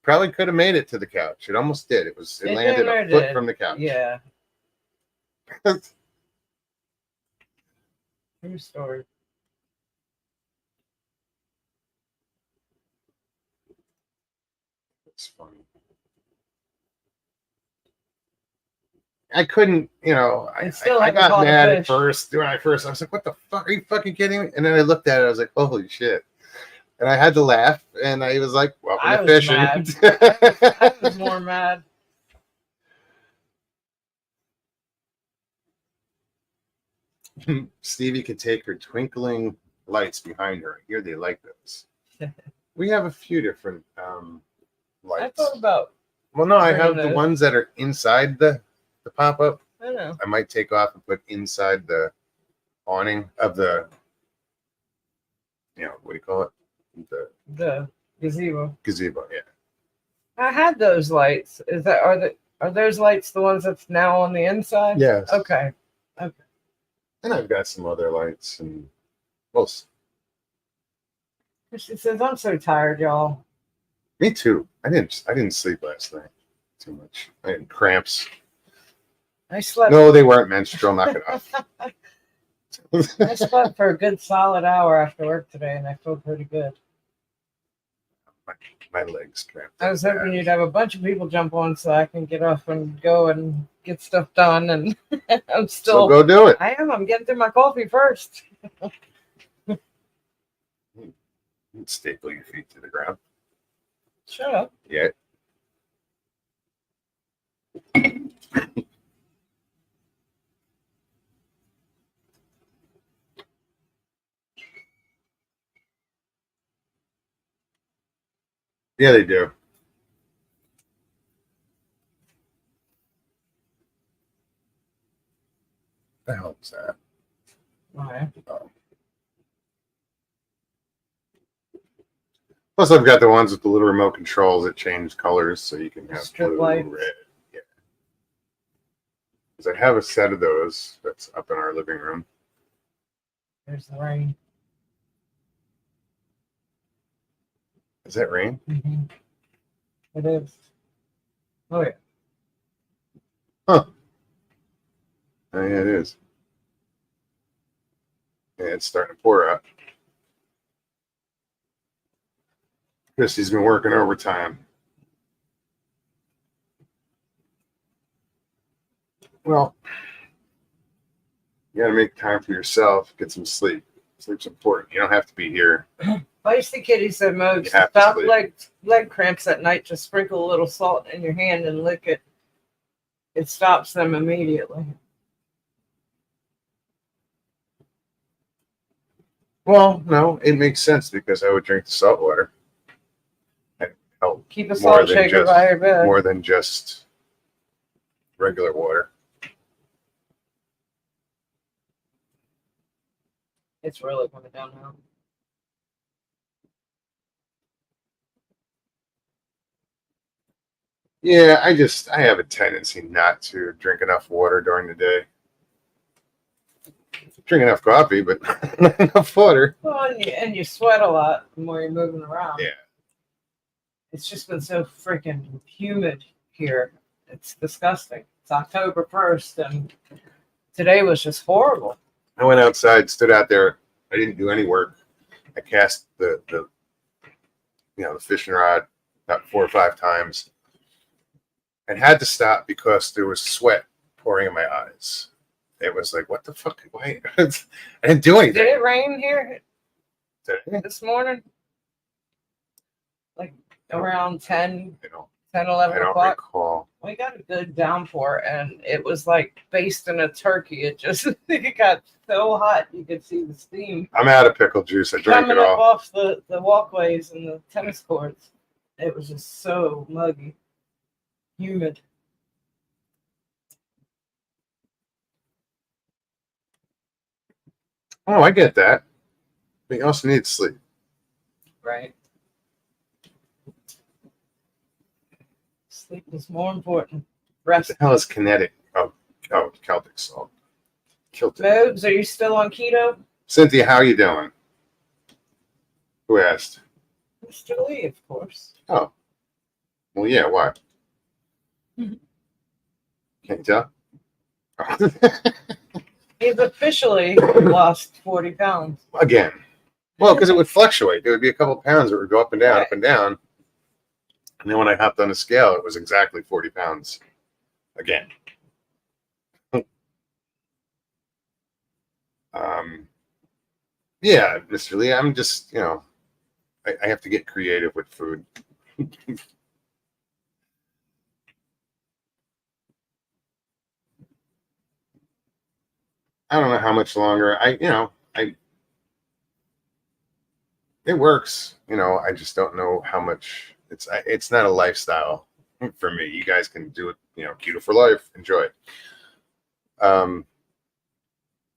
probably could have made it to the couch. It almost did. It landed a foot from the couch. Yeah. True story. It's funny. I couldn't, you know, I haven't got caught a mad at fish. first. When I was like, what the fuck? Are you fucking kidding me? And then I looked at it, I was like, holy shit. And I had to laugh, and I was like, welcome I to was fishing. mad. I was more mad. Stevie could take her twinkling lights behind her. I hear they like those. We have a few different I lights. thought about, Well, no, I have bringing the those. ones that are inside the pop-up. I don't know. I might take off and put inside the awning of the, you know, what do you call it? The The gazebo. gazebo, yeah. I had those lights. Are those lights the ones that's now on the inside? Yes. Okay. And I've got some other lights and most. She says, I'm so tired, y'all. Me too. I didn't sleep last night too much. I had cramps. I slept No, they weren't menstrual. Knock it off. I slept for a good solid hour after work today and I feel pretty good. My legs cramped. I was hoping you'd have a bunch of people jump on so I can get off and go and get stuff done, and I'm So still go do it. I'm getting through my coffee first. Staple your feet to the ground. Shut up. Yeah. Yeah, they do. The hell is that? Okay. Plus, I've got the ones with the little remote controls that change colors, so you can have Strip blue, lights. red. Yeah. Because I have a set of those that's up in our living room. There's the rain. Is that rain? Mm-hmm. It is. Oh yeah. Oh, yeah, it is. Yeah, it's starting to pour out. Christy's been working overtime. Well, you got to make time for yourself. Get some sleep. Sleep's important. You don't have to be here. Feisty Kitty said, Mo, You have to stop sleep. leg cramps at night. Just sprinkle a little salt in your hand and lick it. It stops them immediately. Well, no, it makes sense because I would drink the salt water. And help Keep a more salt than shaker just by your bed. more than just regular water. It's really coming down now. Yeah, I have a tendency not to drink enough water during the day. Drink enough coffee, but not enough water. Well, and you sweat a lot the more you're moving around. Yeah. It's just been so freaking humid here. It's disgusting. It's October 1st, and today was just horrible. I went outside, stood out there. I didn't do any work. I cast the the fishing rod about 4 or 5 times, and had to stop because there was sweat pouring in my eyes. It was like, what the fuck? Why? I didn't do anything. Did it rain here Today. this morning? Like around 10, I don't 11 o'clock? recall. We got a good downpour, and it was like basting a turkey. It just it got so hot you could see the steam I'm out of pickle juice. I drank coming it up all. off the walkways and the tennis courts. It was just so muggy, humid. Oh, I get that. But you also need sleep. Right. Sleep is more important. What Rest. the hell is kinetic? Oh, Celtic salt. Celtic. Mobes, are you still on keto? Cynthia, how you doing? Who asked? Mr. Lee, of course. Oh. Well, yeah, why? Mhm. Can't you tell? He's officially lost 40 pounds. Again. Well, because it would fluctuate. There would be a couple of pounds that would go up and down, up and down. And then when I hopped on the scale, it was exactly 40 pounds again. Yeah, Mr. Lee, I'm just, I have to get creative with food. I don't know how much longer. It works. I just don't know how much. It's not a lifestyle for me. You guys can do it. Keto for life. Enjoy it.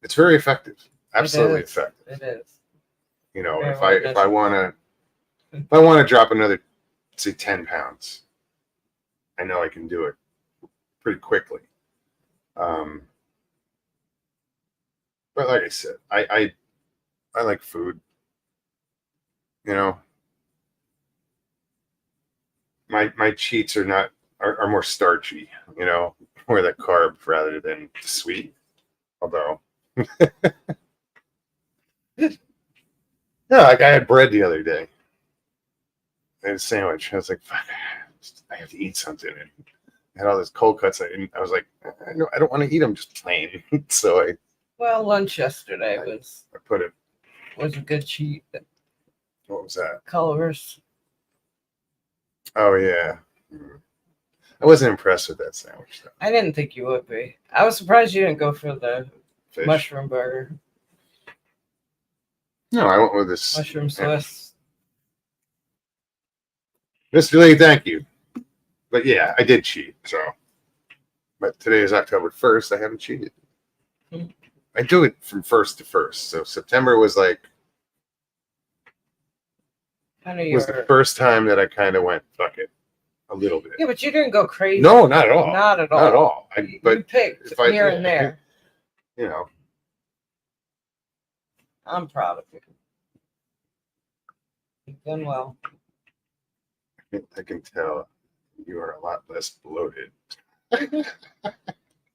It's very effective. Absolutely It is. effective. It is. If Very I want to drop another, say, 10 pounds, I know I can do it pretty quickly. But like I said, I like food. My cheats are more starchy, more that carb rather than sweet. Although, yeah, like I had bread the other day and a sandwich. I was like, fuck, I have to eat something. And I had all those cold cuts. I was like, I don't want to eat them just plain. So Well, lunch yesterday I put it. was a good cheat. What was that? Colors. Oh yeah. I wasn't impressed with that sandwich though. I didn't think you would be. I was surprised you didn't go for the Fish. mushroom burger. No, I went with this. Mushroom Swiss. Mr. Lee, thank you. But yeah, I did cheat. So, but today is October 1st. I haven't cheated. Hmm. I do it from 1st to 1st. So September was the first time that I kind of went fuck it a little bit. Yeah, but you didn't go crazy. No, not at all. Not at all. Not at all. But you picked if I- here and there. I'm proud of you. You've done well. I can tell you are a lot less bloated.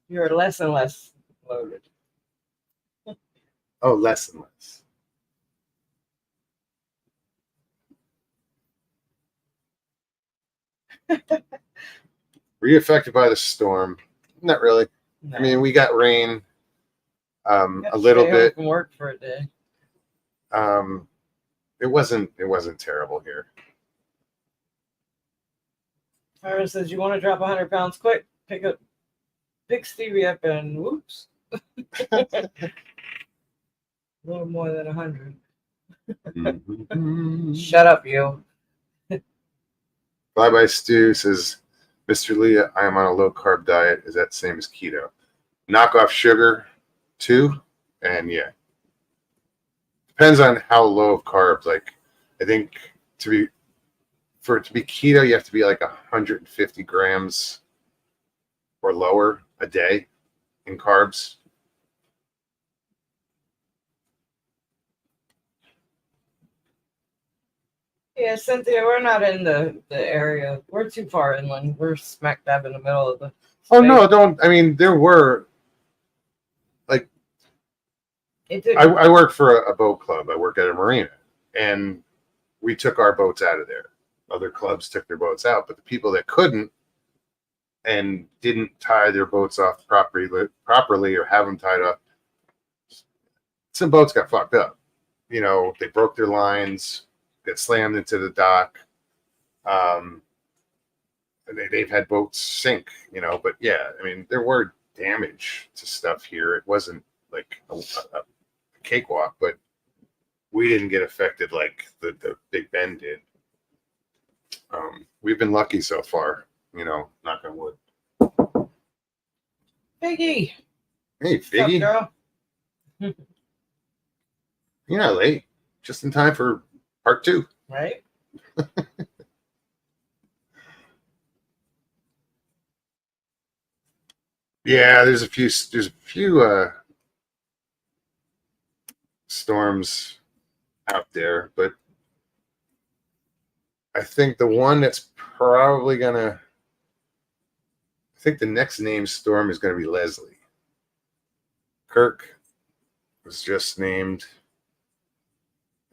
You're less and less loaded. Oh, less and less. Were you affected by the storm? Not really. No. I mean, we got rain You have a to little stay home bit. from work for a day. It wasn't terrible here. Tyra says, you want to drop 100 pounds quick? Pick Stevie up and whoops. A little more than 100. Shut up, you. Bye Bye Stu says, Mr. Lee, I am on a low carb diet. Is that same as keto? Knock off sugar too, and yeah, depends on how low of carbs. Like, I think for it to be keto, you have to be like 150 grams or lower a day in carbs. Yeah, Cynthia, we're not in the area. We're too far inland. We're smack dab in the middle of the Oh no, state. don't. I mean, there were like It did. I work for a boat club. I work at a marina, and we took our boats out of there. Other clubs took their boats out, but the people that couldn't and didn't tie their boats off properly or have them tied up, some boats got fucked up. You know, they broke their lines, got slammed into the dock. And they've had boats sink, you know, but yeah, I mean, there were damage to stuff here. It wasn't like a cakewalk, but we didn't get affected like the Big Bend did. We've been lucky so far, you know, knock on wood. Piggy. Hey, What's up, Figgy, girl? you're not late. Just in time for part 2. Right? Yeah, there's a few storms out there, but I think the one that's probably gonna I think the next named storm is gonna be Leslie. Kirk was just named,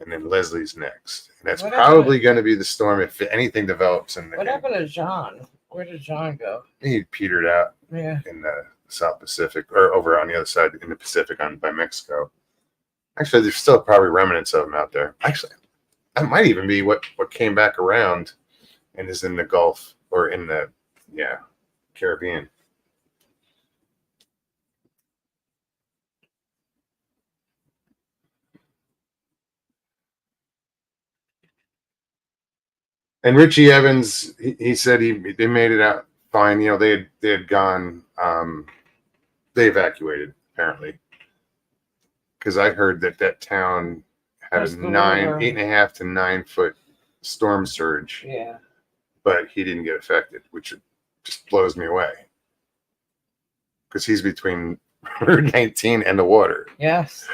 and then Leslie's next. And that's What probably going to be the storm if anything develops. What happened to John? Where did John go? He petered out Yeah. in the South Pacific, or over on the other side in the Pacific by Mexico. Actually, there's still probably remnants of them out there. Actually, that might even be what came back around and is in the Gulf or in the Caribbean. And Richie Evans, he said they made it out fine. You know, they had gone, they evacuated apparently, because I heard that town had That's a the river. 8.5 to 9 foot storm surge, Yeah. but he didn't get affected, which just blows me away because he's between Route 19 and the water. Yes.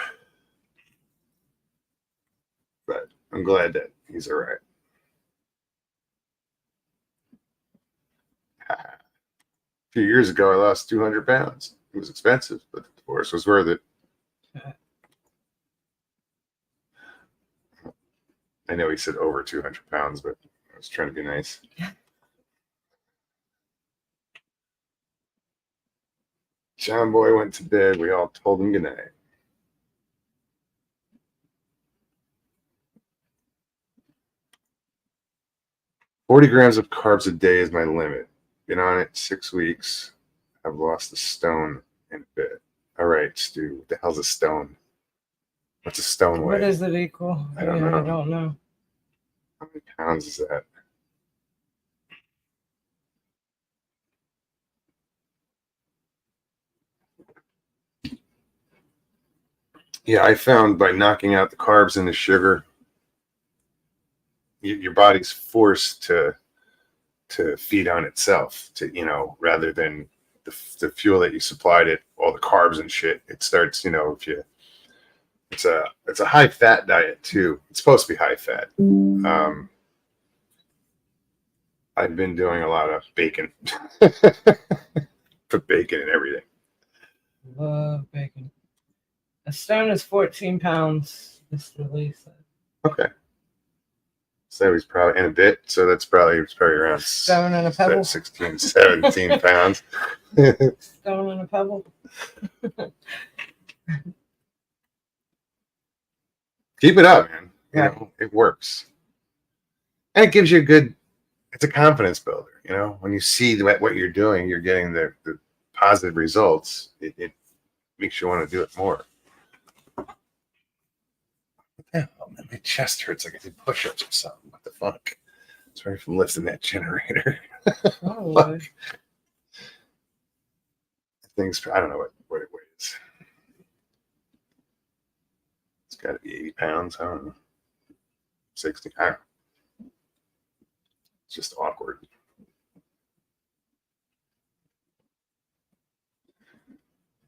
But I'm glad that he's all right. A few years ago, I lost 200 pounds. It was expensive, but the divorce was worth it. I know he said over 200 pounds, but I was trying to be nice. John Boy went to bed. We all told him goodnight. "40 grams of carbs a day is my limit. Been on it 6 weeks. I've lost a stone in a bit." All right, Stu. What the hell's a stone? What's a stone What weigh? does it equal? I don't know. I don't know. How many pounds is that? Yeah, I found by knocking out the carbs and the sugar, your body's forced to feed on itself, to, you know, rather than the fuel that you supplied it, all the carbs and shit. It starts, you know, if you it's a high fat diet too. It's supposed to be high fat. I've been doing a lot of bacon. Put bacon in everything. Love bacon. A stone is 14 pounds, Mr. Lee said. Okay. So he's probably in a bit. So it's probably around Stone and a pebble. 16, 17 pounds. Stone and a pebble. Keep it up, man. You Yeah. know, it works. And it gives you it's a confidence builder. You know, when you see what you're doing, you're getting the positive results. It makes you want to do it more. Yeah, my chest hurts like I did push-ups or something. What the fuck? Sorry from lifting that generator. Oh, Lord. Things, I don't know what it weighs. It's got to be 80 pounds. I don't know. 60. I don't know. It's just awkward.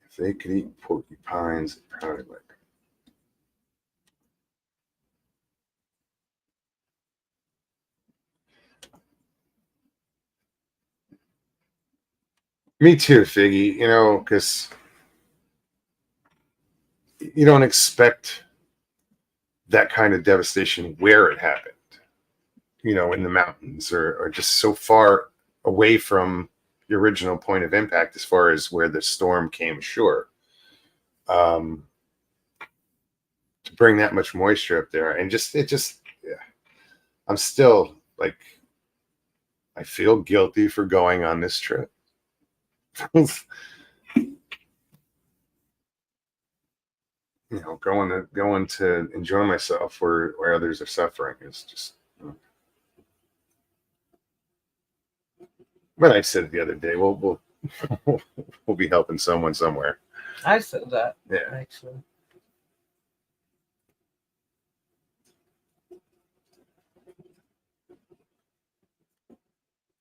If they could eat porcupines, they'd probably like Me too, Figgy. You know, because you don't expect that kind of devastation where it happened. You know, in the mountains or just so far away from the original point of impact as far as where the storm came ashore. To bring that much moisture up there and yeah. I'm still like, I feel guilty for going on this trip. You know, going to enjoy myself where others are suffering is just. But I said the other day, we'll we'll be helping someone somewhere. I said that, Yeah. actually.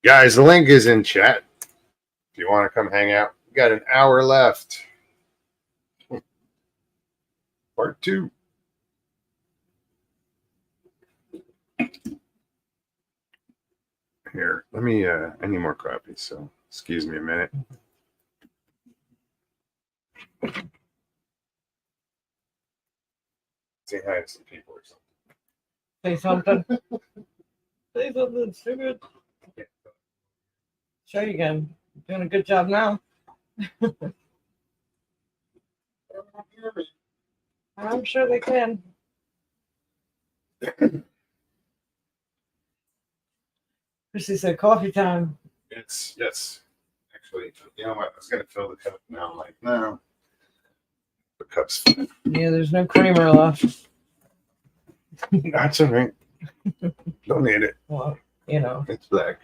Guys, the link is in chat. If you want to come hang out, we got an hour left. Part 2. Here, let me. I need more copies, so excuse me a minute. Say hi to some people or something. Say something. Say something stupid. Show you again. You're doing a good job now. I'm sure they can. Chrissy said coffee time. It's yes. Actually, you know what? I was gonna fill the cup now. I'm like, no. The cup's full. Yeah, there's no creamer left. That's all right. Don't need it. Well, you know, It's black.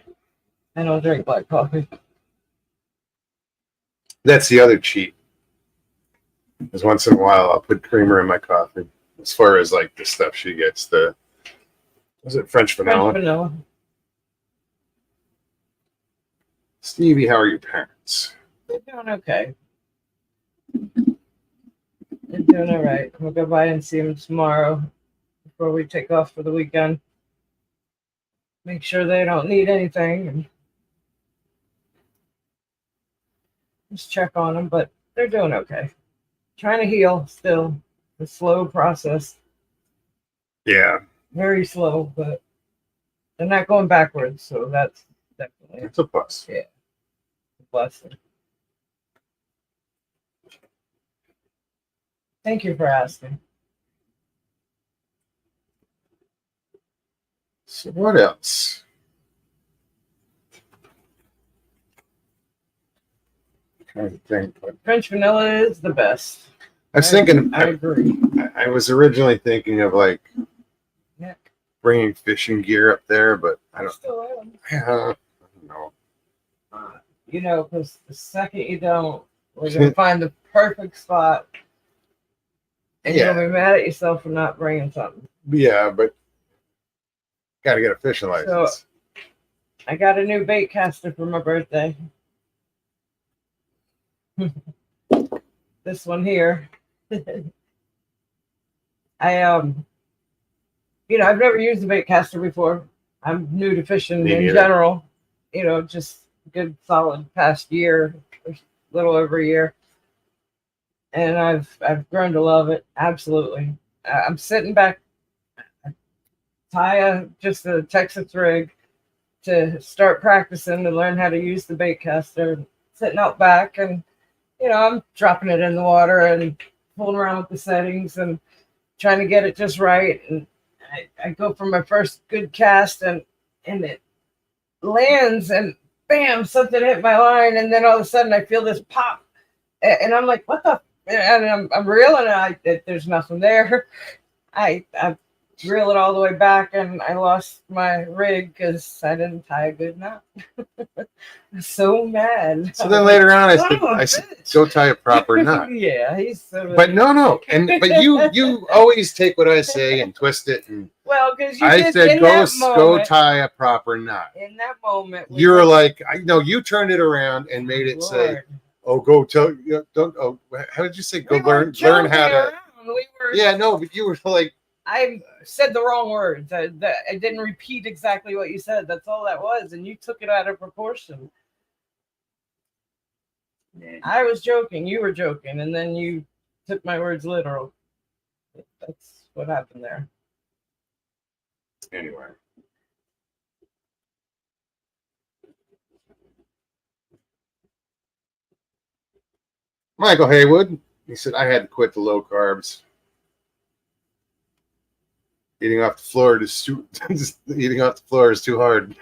I don't drink black coffee. That's the other cheat. Is once in a while I'll put creamer in my coffee. As far as like the stuff she gets, was it French vanilla? French vanilla. Stevie, how are your parents? They're doing okay. They're doing all right. We'll go by and see them tomorrow before we take off for the weekend. Make sure they don't need anything and just check on them, but they're doing okay. Trying to heal still. A slow process. Yeah, Very slow, but they're not going backwards, so that's definitely it's a plus. a blessing. Thank you for asking. So what else? Trying to think. French vanilla is the best. I was thinking. I agree. I was originally thinking of like Yeah. bringing fishing gear up there, but I don't. Still am. I don't know. You know, because the second you don't, we're gonna find the perfect spot, and Yeah. you'll be mad at yourself for not bringing something. Yeah, but got to get a fishing license. I got a new bait caster for my birthday. This one here. I've never used a bait caster before. I'm new to fishing Me in neither. general. You know, just good solid past year, or a little over a year. And I've grown to love it. Absolutely. I'm sitting back, tie just a Texas rig to start practicing to learn how to use the bait caster, sitting out back, and I'm dropping it in the water and fooling around with the settings and trying to get it just right. And I go for my first good cast and it lands and bam, something hit my line, and then all of a sudden I feel this pop, and I'm like, what the? And I'm reeling, and there's nothing there. I reel it all the way back, and I lost my rig because I didn't tie a good knot. I'm so mad. So then later on, Son of a I said, bitch. go tie a proper knot. Yeah, he's so. But no, but you always take what I say and twist it. And Well, because you I just said, in go that moment, tie a proper knot. in that moment. we You're were- like, you turned it around and made it say, Lord. oh, go tell, don't, oh, how did you say, go We weren't learn how joking to, around. We were. yeah, no, but you were like, I said the wrong words. I didn't repeat exactly what you said. That's all that was, and you took it out of proportion. I was joking. You were joking, and then you took my words literal. That's what happened there. Anyway. Michael Haywood, he said, I had to quit the low carbs. Eating off the floor is too eating off the floor is too hard.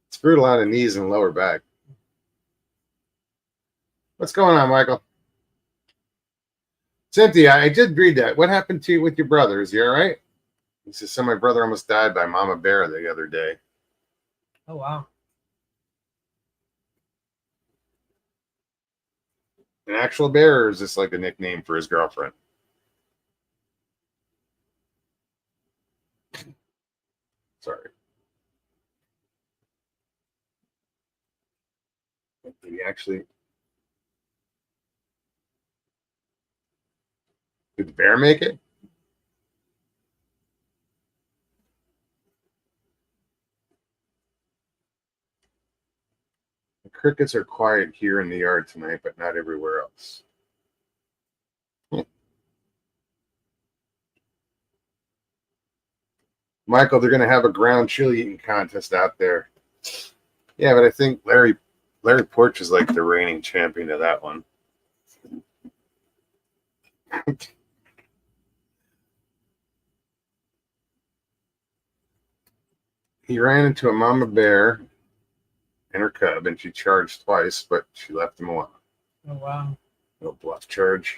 It's brutal on the knees and lower back. What's going on, Michael? Cynthia, I did read that. What happened to you with your brother? Is he all right? He says, so my brother almost died by Mama Bear the other day. Oh wow. An actual bear, or is this like a nickname for his girlfriend? Sorry. Did he actually? Did the bear make it? The crickets are quiet here in the yard tonight, but not everywhere else. Michael, they're going to have a ground chili eating contest out there. Yeah, but I think Larry Porch is like the reigning champion of that one. He ran into a mama bear and her cub, and she charged twice, but she left him alone. Oh wow. No bluff charge.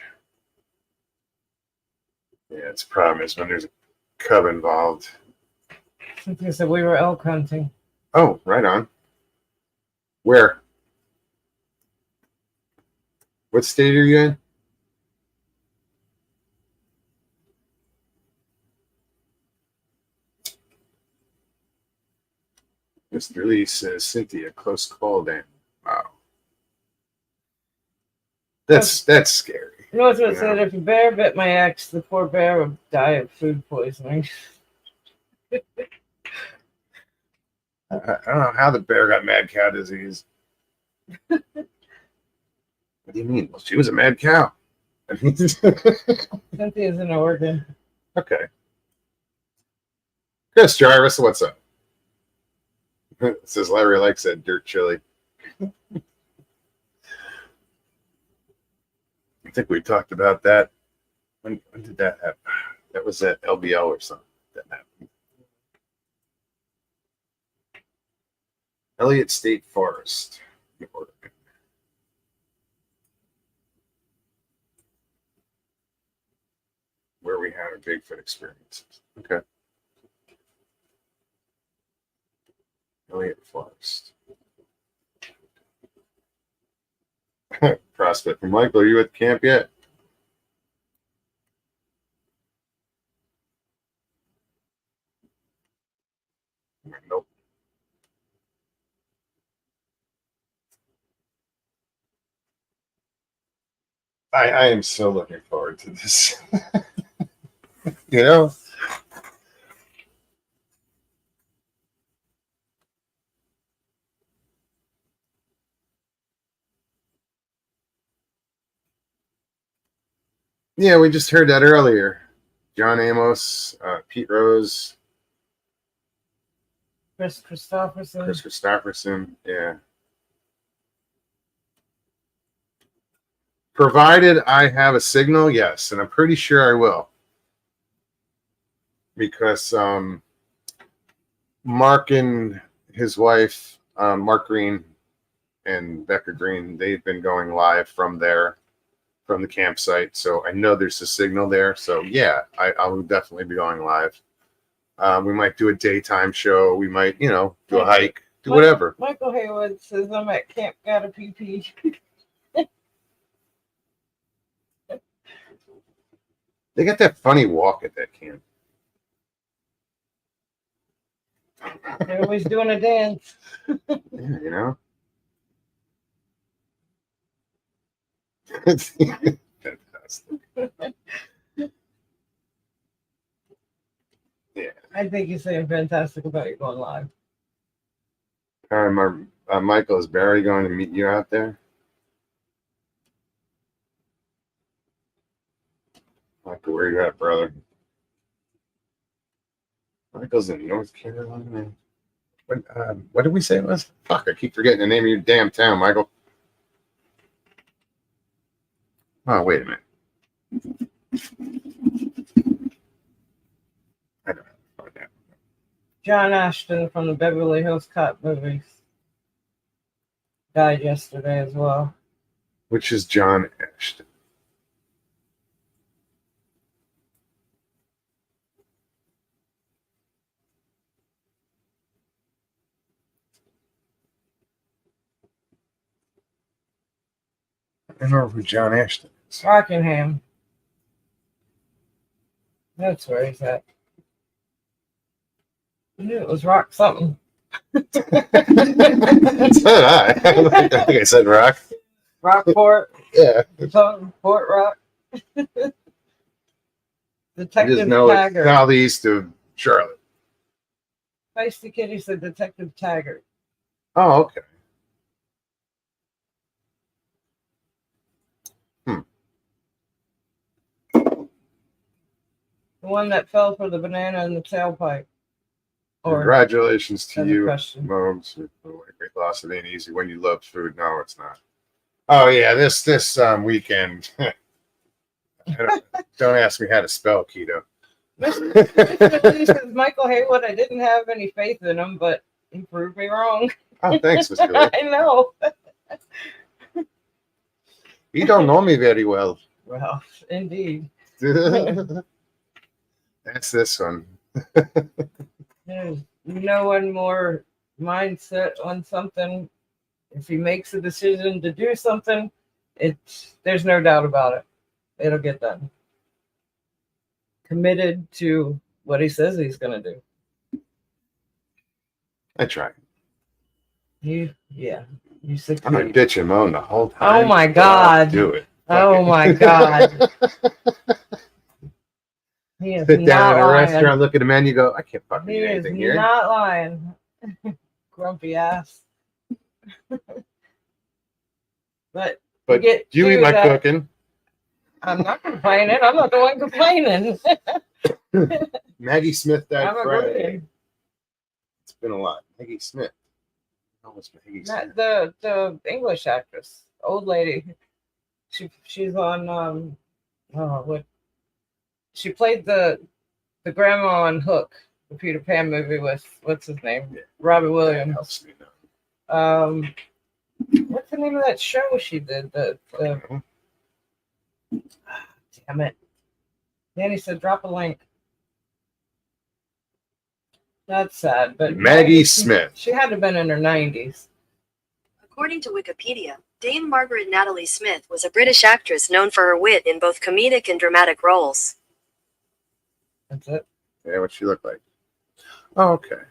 Yeah, it's a problem is when there's a cub involved. Cynthia said we were elk hunting. Oh, right on. Where? What state are you in? Mr. Lee says, Cynthia, close call then. Wow. That's scary. You know what it Yeah. said? If a bear bit my ex, the poor bear would die of food poisoning. I don't know how the bear got mad cow disease. What do you mean? Well, she was a mad cow. Cynthia's in Oregon. Okay. Chris Jarvis, what's up? Says Larry likes that dirt chili. I think we talked about that. When did that happen? That was at LBL or something. That happened. Elliott State Forest. Where we had our Bigfoot experiences. Okay. Elliott Forest. Prospect from Michael, are you at camp yet? Nope. I am so looking forward to this. You know? Yeah, we just heard that earlier. John Amos, Pete Rose, Chris Christopherson. Chris Christopherson. Yeah. Provided I have a signal, yes, and I'm pretty sure I will. Because Mark and his wife, Mark Green and Becca Green, they've been going live from there, from the campsite. So I know there's a signal there. So yeah, I will definitely be going live. We might do a daytime show. We might, do a hike, do whatever. Michael Haywood says I'm at Camp Gotta PP. They got that funny walk at that camp. They're always doing a dance. Yeah, It's fantastic. Yeah. I think you're saying fantastic about you going live. Michael, is Barry going to meet you out there? Michael, where you at, brother? Michael's in North Carolina. What did we say it was? Fuck, I keep forgetting the name of your damn town, Michael. Oh, wait a minute. I don't know. John Ashton from the Beverly Hills Cop movies died yesterday as well. Which is John Ashton. I don't know who John Ashton is. Rockingham. That's where he's at. I knew it was Rock something. So did I. I think I said rock. Rockport. Yeah. Something, Fort Rock. I Detective just know it's Taggart. southeast of Charlotte. Feisty Kitty said Detective Taggart. Oh, okay. The one that fell for the banana in the tailpipe. Or Congratulations to another you, question. Momes. Weight loss, it ain't easy when you love food. No, it's not. Oh yeah, this weekend. Don't ask me how to spell keto. Mr. Lee says, Michael Haywood, I didn't have any faith in him, but he proved me wrong. Oh, thanks, Mr. Lee. I know. You don't know me very well. Well, indeed. That's this one. There's no one more mindset on something. If he makes a decision to do something, there's no doubt about it. It'll get done. Committed to what he says he's going to do. I try. You I'm gonna succeed. ditch and moan the whole time. Oh my but I'll God. do it. Oh my God. He is Sit down not at a lying. restaurant, look at the menu, go, I can't fucking He eat is anything here. not lying. Grumpy ass. But But get you eat to my that- cooking. I'm not complaining. I'm not the one complaining. Maggie Smith died I'm Friday. agreeing. It's been a lot. Maggie Smith. Oh, it's Maggie Smith. The English actress, old lady. She's on what? She played the grandma on Hook, the Peter Pan movie with what's his name, Yeah. Robbie That Williams. helps me know. What's the name of that show she did? Damn it. Danny said drop a link. That's sad, but Maggie Smith. She had to have been in her 90s. According to Wikipedia, Dame Margaret Natalie Smith was a British actress known for her wit in both comedic and dramatic roles. That's it. Yeah, what she looked like. Oh, okay.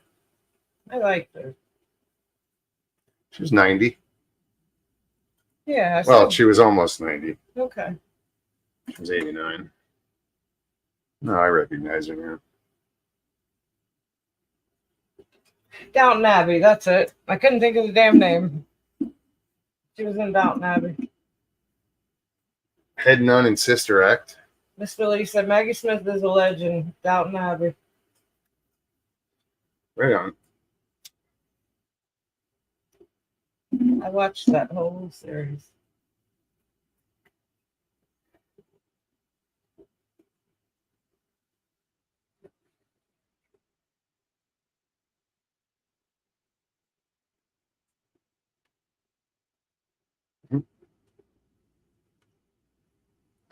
I liked her. She was 90. Yeah. Well, she was almost 90. Okay. She was 89. No, I recognize her now. Downton Abbey. That's it. I couldn't think of the damn name. She was in Downton Abbey. Head Nun and Sister Act. Mr. Lee said Maggie Smith is a legend. Downton Abbey. Right on. I watched that whole series.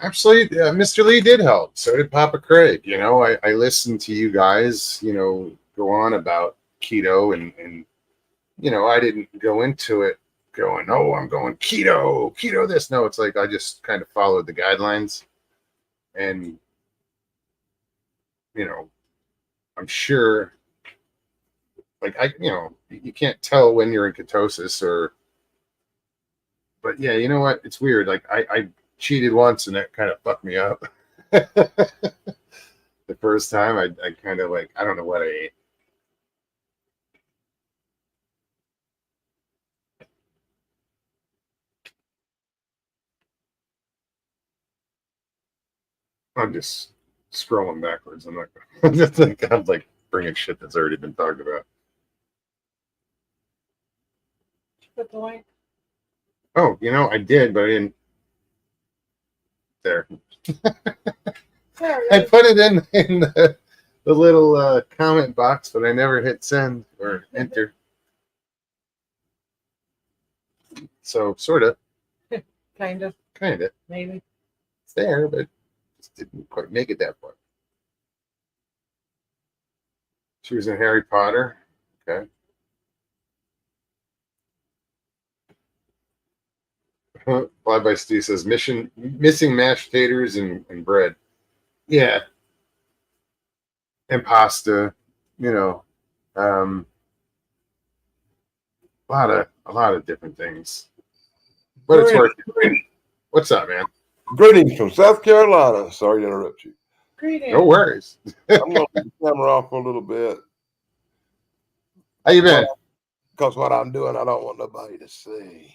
Absolutely. Mr. Lee did help. So did Papa Craig. You know, I listened to you guys, go on about keto and I didn't go into it going, oh, I'm going keto this. No, it's like I just kind of followed the guidelines. And, I'm sure, you can't tell when you're in ketosis but yeah, you know what? It's weird. Like I cheated once and that kind of fucked me up. The first time I kind of I don't know what I ate. I'm just scrolling backwards. I'm not. I'm like bringing shit that's already been talked about. Put the link. Oh, I did, but I didn't. There, There I it is. put it in the little comment box, but I never hit send or enter. So sort of, Kind of, kind of, maybe. it's there, but just didn't quite make it that far. She was in Harry Potter. Okay. Fly by Steve says missing mashed taters and bread. Yeah. And pasta, um, a lot of different things. But it's worth it. What's up, man? Greetings from South Carolina. Sorry to interrupt you. Greetings. No worries. I'm going to put the camera off for a little bit How you been? because what I'm doing, I don't want nobody to see.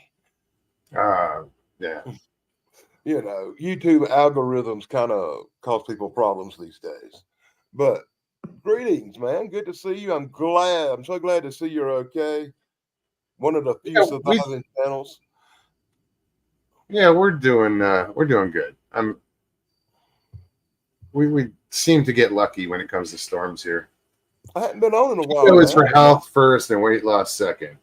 Yeah. YouTube algorithms kind of cause people problems these days. But greetings, man. Good to see you. I'm so glad to see you're okay. One of the few Yeah, surviving channels. Yeah, we're doing good. We seem to get lucky when it comes to storms here. I hadn't been on in a while. It was man. for health first and weight loss second.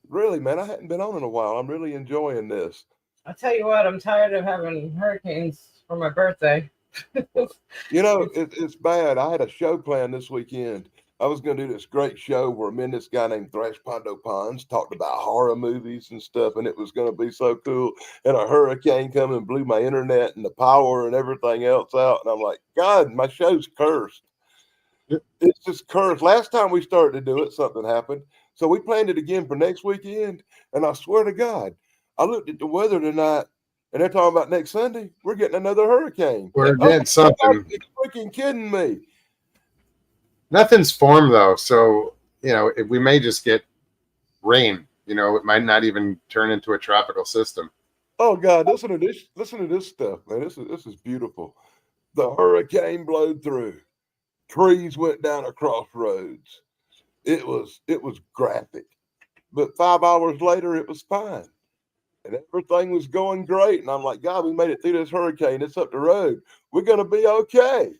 Really, man. I hadn't been on in a while. I'm really enjoying this. I'll tell you what, I'm tired of having hurricanes for my birthday. It's bad. I had a show planned this weekend. I was going to do this great show where me and this guy named Thrash Pondo Pons talked about horror movies and stuff, and it was going to be so cool. And a hurricane come and blew my internet and the power and everything else out. And I'm like, God, my show's cursed. It's just cursed. Last time we started to do it, something happened. So we planned it again for next weekend. And I swear to God, I looked at the weather tonight, and they're talking about next Sunday, we're getting another hurricane. We're getting something. You're freaking kidding me. Nothing's formed though, so we may just get rain. It might not even turn into a tropical system. Oh God, listen to this stuff, man. This is beautiful. The hurricane blowed through. Trees went down across roads. It was graphic. But 5 hours later it was fine. And everything was going great. And I'm like, God, we made it through this hurricane. It's up the road. We're gonna be okay.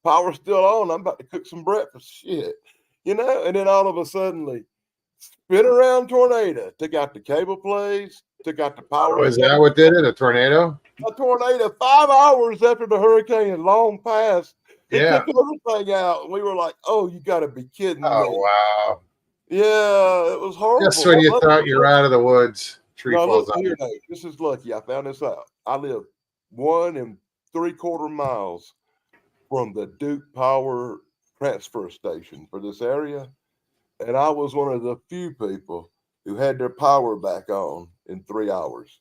Power's still on. I'm about to cook some breakfast. Shit. And then all of a sudden, spin around tornado. Took out the cable plays, took out the power. Was that what did it? A tornado? A tornado 5 hours after the hurricane had long passed. It Yeah. took everything out. And we were like, oh, you gotta be kidding me. Oh wow. Yeah, it was horrible. Just when you thought you're out of the woods, tree falls on you. This is lucky. I found this out. I live 1 3/4 miles from the Duke Power transfer station for this area. And I was one of the few people who had their power back on in 3 hours.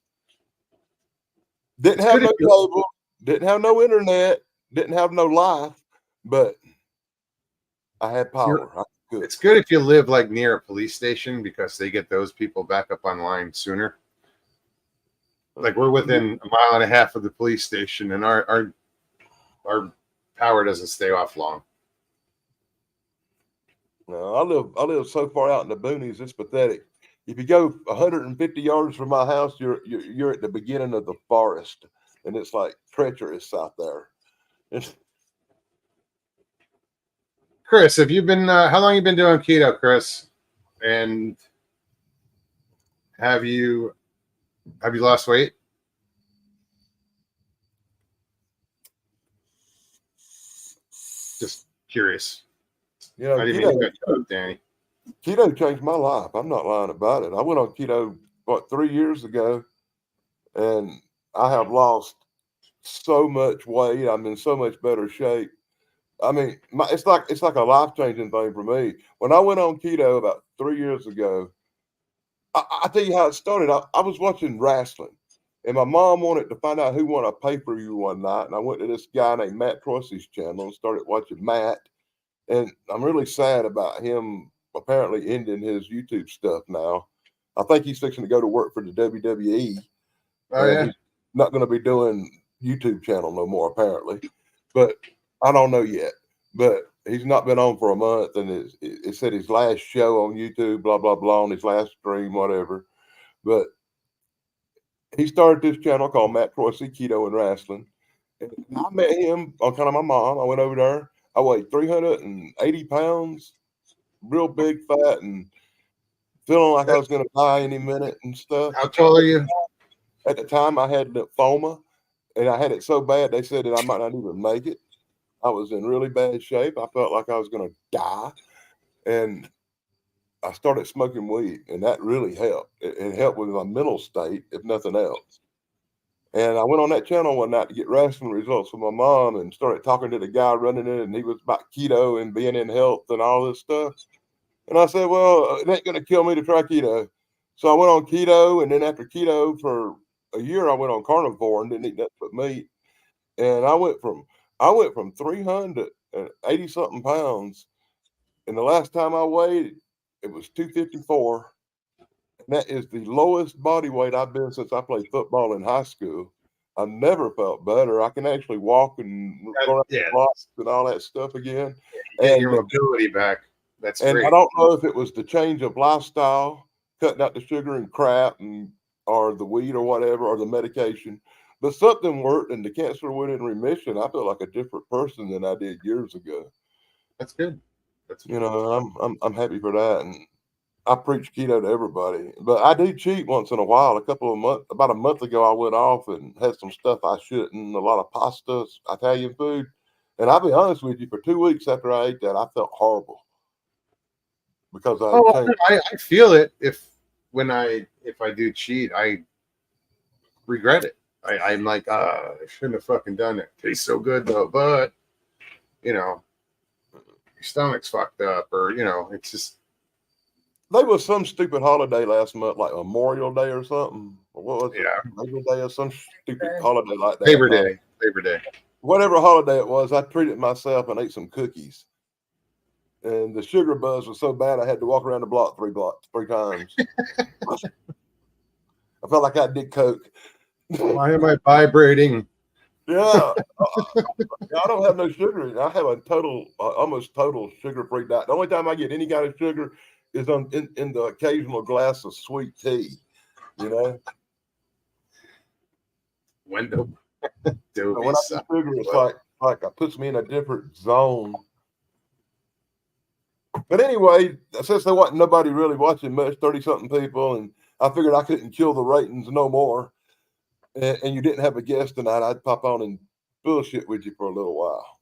Didn't have no cable, didn't have no internet, didn't have no life, but I had power. It's good if you live like near a police station because they get those people back up online sooner. Like we're within 1.5 miles of the police station, and our power doesn't stay off long. No, I live so far out in the boonies, it's pathetic. If you go 150 yards from my house, you're at the beginning of the forest, and it's like treacherous out there. Chris, have you been? How long have you been doing keto, Chris? And have you lost weight? Just curious. I didn't mean to cut you up, Danny. Keto changed my life. I'm not lying about it. I went on keto 3 years ago, and I have lost so much weight. I'm in so much better shape. I mean, it's like a life-changing thing for me. When I went on keto about 3 years ago, I tell you how it started. I was watching wrestling, and my mom wanted to find out who won a pay-per-view one night, and I went to this guy named Matt Troyce's channel and started watching Matt. And I'm really sad about him apparently ending his YouTube stuff now. I think he's fixing to go to work for the WWE. Oh yeah. He's not going to be doing YouTube channel no more, apparently. But I don't know yet. But he's not been on for a month, and it said his last show on YouTube, blah blah blah, on his last stream, whatever. But he started this channel called Matt Croce Keto and Wrestling. And I met him on kind of my mom. I went over there. I weighed 380 pounds, real big, fat, and feeling like I was going to die any minute and stuff. How tall are you? At the time, I had lymphoma, and I had it so bad they said that I might not even make it. I was in really bad shape. I felt like I was going to die, and I started smoking weed, and that really helped. It helped with my mental state, if nothing else. And I went on that channel one night to get wrestling results from my mom and started talking to the guy running it, and he was about keto and being in health and all this stuff. And I said, well, it ain't going to kill me to try keto. So I went on keto, and then after keto for a year, I went on carnivore and didn't eat nothing but meat. And I went from 380 something pounds, and the last time I weighed, it was 254. And that is the lowest body weight I've been since I played football in high school. I've never felt better. I can actually walk and go around the blocks and all that stuff again. Get your mobility back. That's and great. I don't know if it was the change of lifestyle, cutting out the sugar and crap, or the weed or whatever, or the medication, but something worked, and the cancer went in remission. I feel like a different person than I did years ago. That's good. I'm happy for that, and I preach keto to everybody. But I do cheat once in a while. About a month ago, I went off and had some stuff I shouldn't. A lot of pastas, Italian food, and I'll be honest with you. For 2 weeks after I ate that, I felt horrible because I feel it. If I do cheat, I regret it. I'm like, I shouldn't have fucking done it. Tastes so good though, but your stomach's fucked up, or it's just. There was some stupid holiday last month, like Memorial Day or something. What was it? Yeah. Labor Day or some stupid holiday like that. Labor Day. Whatever holiday it was, I treated myself and ate some cookies. And the sugar buzz was so bad, I had to walk around the block three times. I felt like I did coke. Why am I vibrating? Yeah. I don't have no sugar. I have a almost total sugar-free diet. The only time I get any kind of sugar is in the occasional glass of sweet tea, Wendell. So when I eat sugar, it's like it puts me in a different zone. But anyway, since there wasn't nobody really watching much, 30-something people, and I figured I couldn't kill the ratings no more, and you didn't have a guest tonight, I'd pop on and bullshit with you for a little while.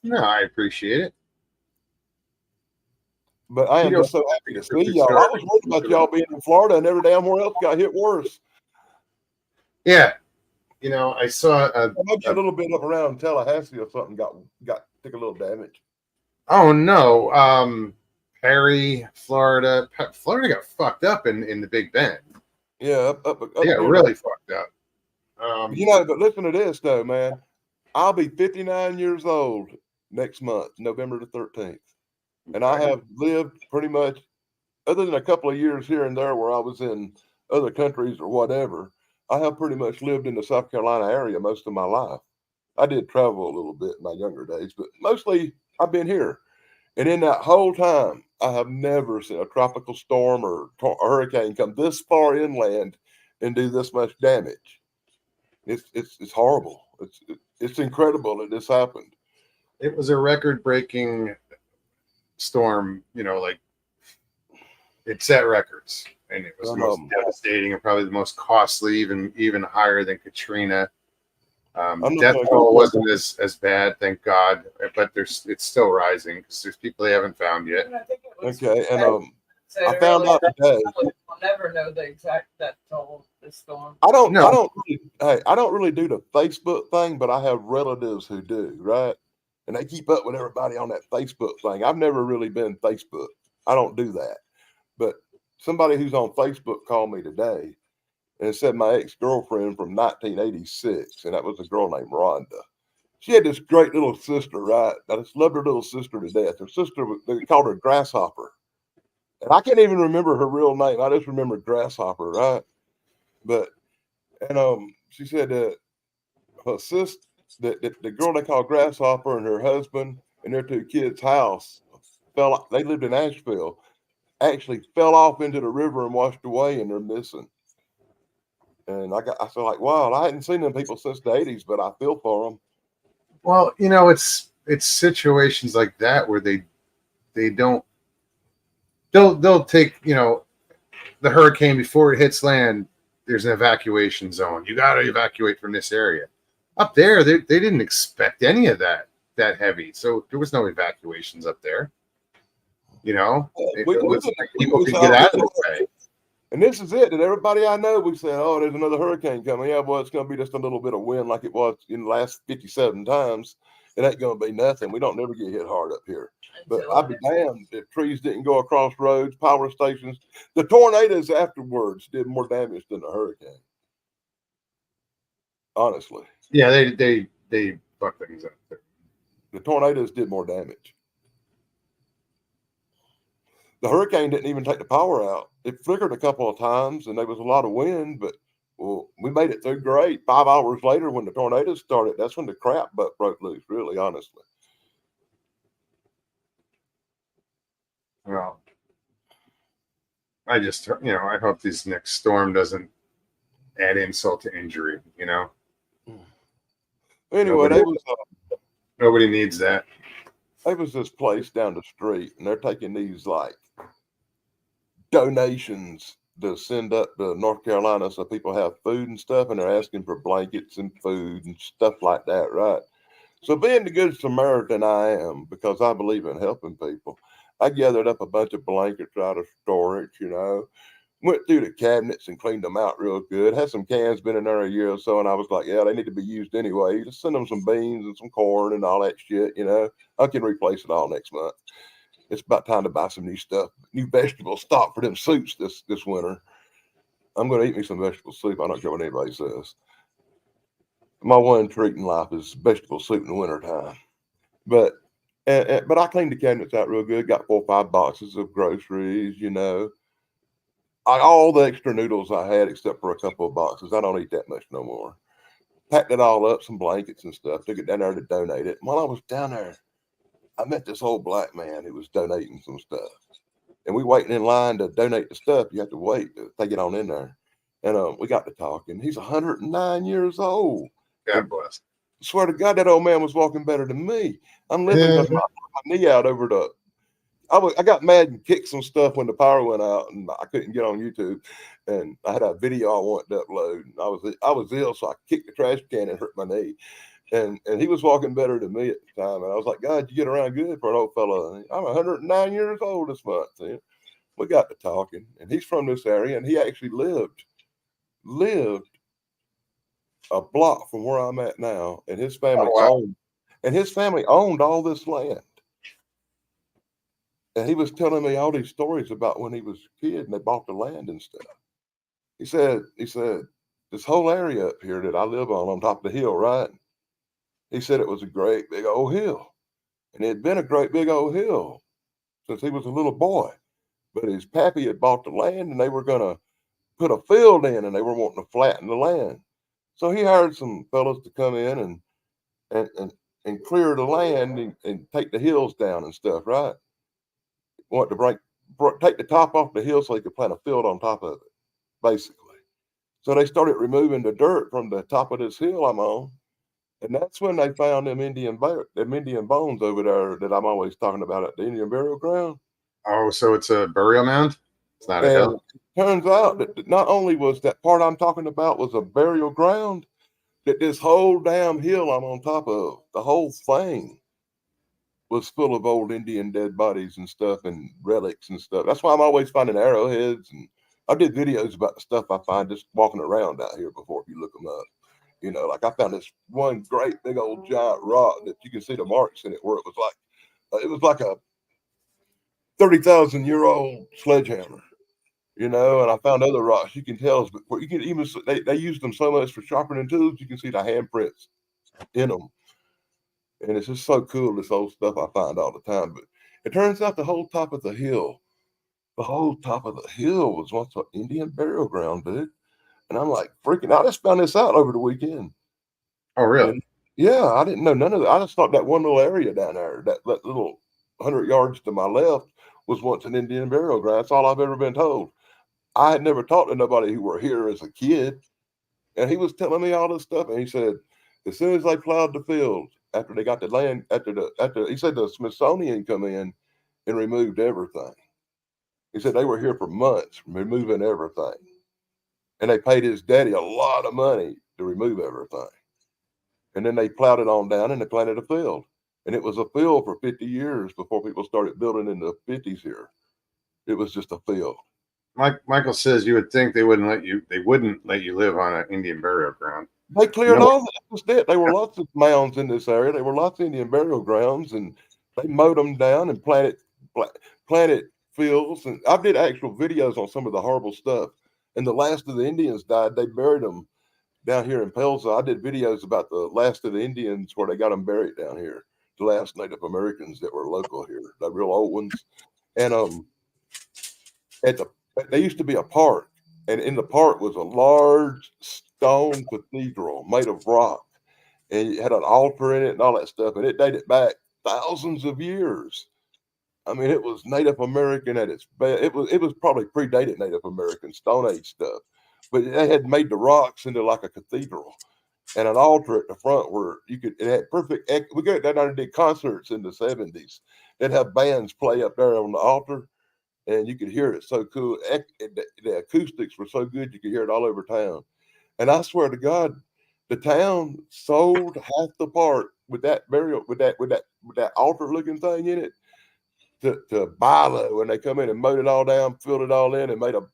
No, I appreciate it. But I am just so happy to see y'all. I was worried about y'all being in Florida, and every damn where else got hit worse. Yeah. I saw maybe a little bit up around Tallahassee or something took a little damage. Oh no. Perry, Florida got fucked up in the Big Bend. Yeah, up really fucked up. But listen to this though, man. I'll be 59 years old next month, November the 13th. And I have lived pretty much, other than a couple of years here and there where I was in other countries or whatever, I have pretty much lived in the South Carolina area most of my life. I did travel a little bit in my younger days, but mostly I've been here. And in that whole time, I have never seen a tropical storm or hurricane come this far inland and do this much damage. It's horrible. It's incredible that this happened. It was a record-breaking storm, like it set records, and it was the most devastating and probably the most costly, even higher than Katrina. Death toll wasn't as bad, thank God, but it's still rising because there's people they haven't found yet. Okay, and I found out today. We'll never know the exact death toll of this storm. I don't really do the Facebook thing, but I have relatives who do, right? And they keep up with everybody on that Facebook thing. I've never really been Facebook. I don't do that. But somebody who's on Facebook called me today and said my ex-girlfriend from 1986, and that was a girl named Rhonda. She had this great little sister, right? I just loved her little sister to death. Her sister, they called her Grasshopper. And I can't even remember her real name. I just remember Grasshopper, right? And she said that the girl they call Grasshopper and her husband and their 2 kids' house they lived in Asheville, actually fell off into the river and washed away, and they're missing. And I feel like, wow, I hadn't seen them people since the 80s, but I feel for them. Well, you know, it's situations like that where they don't they'll take, you know, the hurricane before it hits land. There's an evacuation zone. You got to evacuate from this area. Up there, they didn't expect any of that heavy, so there was no evacuations up there. You know, people could get out of the way. And this is it. And everybody I know, we said, oh, there's another hurricane coming. Yeah, well, it's going to be just a little bit of wind like it was in the last 57 times. It ain't going to be nothing. We don't never get hit hard up here. But I'd be damned if trees didn't go across roads, power stations. The tornadoes afterwards did more damage than the hurricane. Honestly. Yeah, they fuck things up there. The tornadoes did more damage. The hurricane didn't even take the power out. It flickered a couple of times, and there was a lot of wind, but we made it through great. 5 hours later, when the tornadoes started, that's when the crap butt broke loose, really, honestly. Well, I just, you know, I hope this next storm doesn't add insult to injury, you know? Anyway, nobody needs that. There was this place down the street, and they're taking these, like, donations to send up to North Carolina so people have food and stuff, and they're asking for blankets and food and stuff like that, right? So being the good Samaritan I am, because I believe in helping people, I gathered up a bunch of blankets out of storage, you know, went through the cabinets and cleaned them out real good. Had some cans been in there a year or so, and I was like, yeah, they need to be used anyway. Just send them some beans and some corn and all that shit, you know. I can replace it all next month. It's about time to buy some new stuff, new vegetable stock for them soups this winter. I'm going to eat me some vegetable soup. I don't care what anybody says. My one treat in life is vegetable soup in the wintertime. But I cleaned the cabinets out real good. Got 4 or 5 boxes of groceries, you know. All the extra noodles I had, except for a couple of boxes. I don't eat that much no more. Packed it all up, some blankets and stuff. Took it down there to donate it. While I was down there, I met this old black man who was donating some stuff. And we waiting in line to donate the stuff. You have to wait to take it on in there. And we got to talking. He's 109 years old. God bless. I swear to God, that old man was walking better than me. I'm living with my knee out over the. I got mad and kicked some stuff when the power went out, and I couldn't get on YouTube. And I had a video I wanted to upload. And I was ill, so I kicked the trash can and hurt my knee. And he was walking better than me at the time. And I was like, God, you get around good for an old fella. I'm 109 years old this month. See? We got to talking, and he's from this area, and he actually lived a block from where I'm at now, and his family owned all this land. And he was telling me all these stories about when he was a kid and they bought the land and stuff. He said, this whole area up here that I live on top of the hill, right? He said it was a great big old hill. And it had been a great big old hill since he was a little boy. But his pappy had bought the land, and they were going to put a field in, and they were wanting to flatten the land. So he hired some fellas to come in and clear the land and take the hills down and stuff, right? Want to take the top off the hill so he could plant a field on top of it, basically. So they started removing the dirt from the top of this hill I'm on, and that's when they found them Indian bones over there that I'm always talking about at the Indian burial ground. Oh, so it's a burial mound? It's not a hill. Turns out that not only was that part I'm talking about was a burial ground, that this whole damn hill I'm on top of, the whole thing, was full of old Indian dead bodies and stuff and relics and stuff. That's why I'm always finding arrowheads, and I did videos about the stuff I find just walking around out here before if you look them up. You know, like I found this one great big old giant rock that you can see the marks in it where it was like a 30,000-year-old sledgehammer, you know. And I found other rocks you can tell, but you can even they used them so much for sharpening tools. You can see the handprints in them. And it's just so cool, this old stuff I find all the time. But it turns out the whole top of the hill was once an Indian burial ground, dude. And I'm like freaking out. I just found this out over the weekend. Oh, really? Yeah, I didn't know none of that. I just thought that one little area down there, that little 100 yards to my left, was once an Indian burial ground. That's all I've ever been told. I had never talked to nobody who were here as a kid, and he was telling me all this stuff. And he said, as soon as they plowed the fields, after they got the land, after he said the Smithsonian come in and removed everything. He said they were here for months removing everything, and they paid his daddy a lot of money to remove everything. And then they plowed it on down and they planted a field. And it was a field for 50 years before people started building in the 50s here. It was just a field. Michael says you would think they wouldn't let you live on an Indian burial ground. They cleared No. all that. That was it. There were lots of mounds in this area. There were lots of Indian burial grounds, and they mowed them down and planted fields. And I did actual videos on some of the horrible stuff. And the last of the Indians died. They buried them down here in Pelza. I did videos about the last of the Indians where they got them buried down here. The last Native Americans that were local here, the real old ones. And there used to be a park, and in the park was a large stone cathedral made of rock, and it had an altar in it and all that stuff, and it dated back thousands of years. I mean, it was Native American at its best. It was probably predated Native American Stone Age stuff, but they had made the rocks into like a cathedral and an altar at the front where it had perfect. We got that and did concerts in the 70s. They'd have bands play up there on the altar, and you could hear it so cool. The acoustics were so good you could hear it all over town. And I swear to God, the town sold half the park with that burial with that altar looking thing in it to Bilo, when they come in and mowed it all down, filled it all in, and made a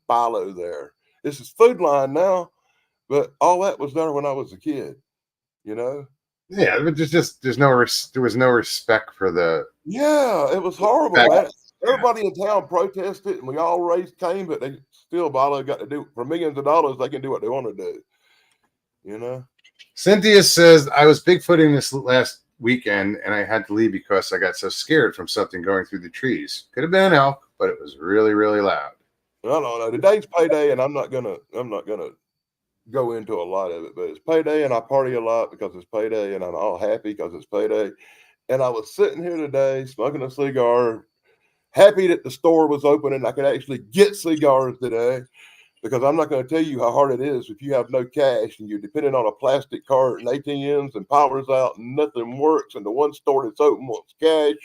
Bilo there. This is Food Line now, but all that was there when I was a kid. You know. Yeah, but there was no respect for the. Yeah, it was horrible, man. Everybody in town protested, and we all raised Cain, but they still Bilo got to do for millions of dollars. They can do what they want to do. You know. Cynthia says I was Bigfooting this last weekend, and I had to leave because I got so scared from something going through the trees. Could have been an elk, but it was really, really loud. I don't know. Today's payday, and I'm not gonna go into a lot of it, but it's payday, and I party a lot because it's payday, and I'm all happy because it's payday. And I was sitting here today smoking a cigar, happy that the store was open and I could actually get cigars today, because I'm not going to tell you how hard it is if you have no cash and you're depending on a plastic cart and ATMs and power's out and nothing works, and the one store that's open wants cash.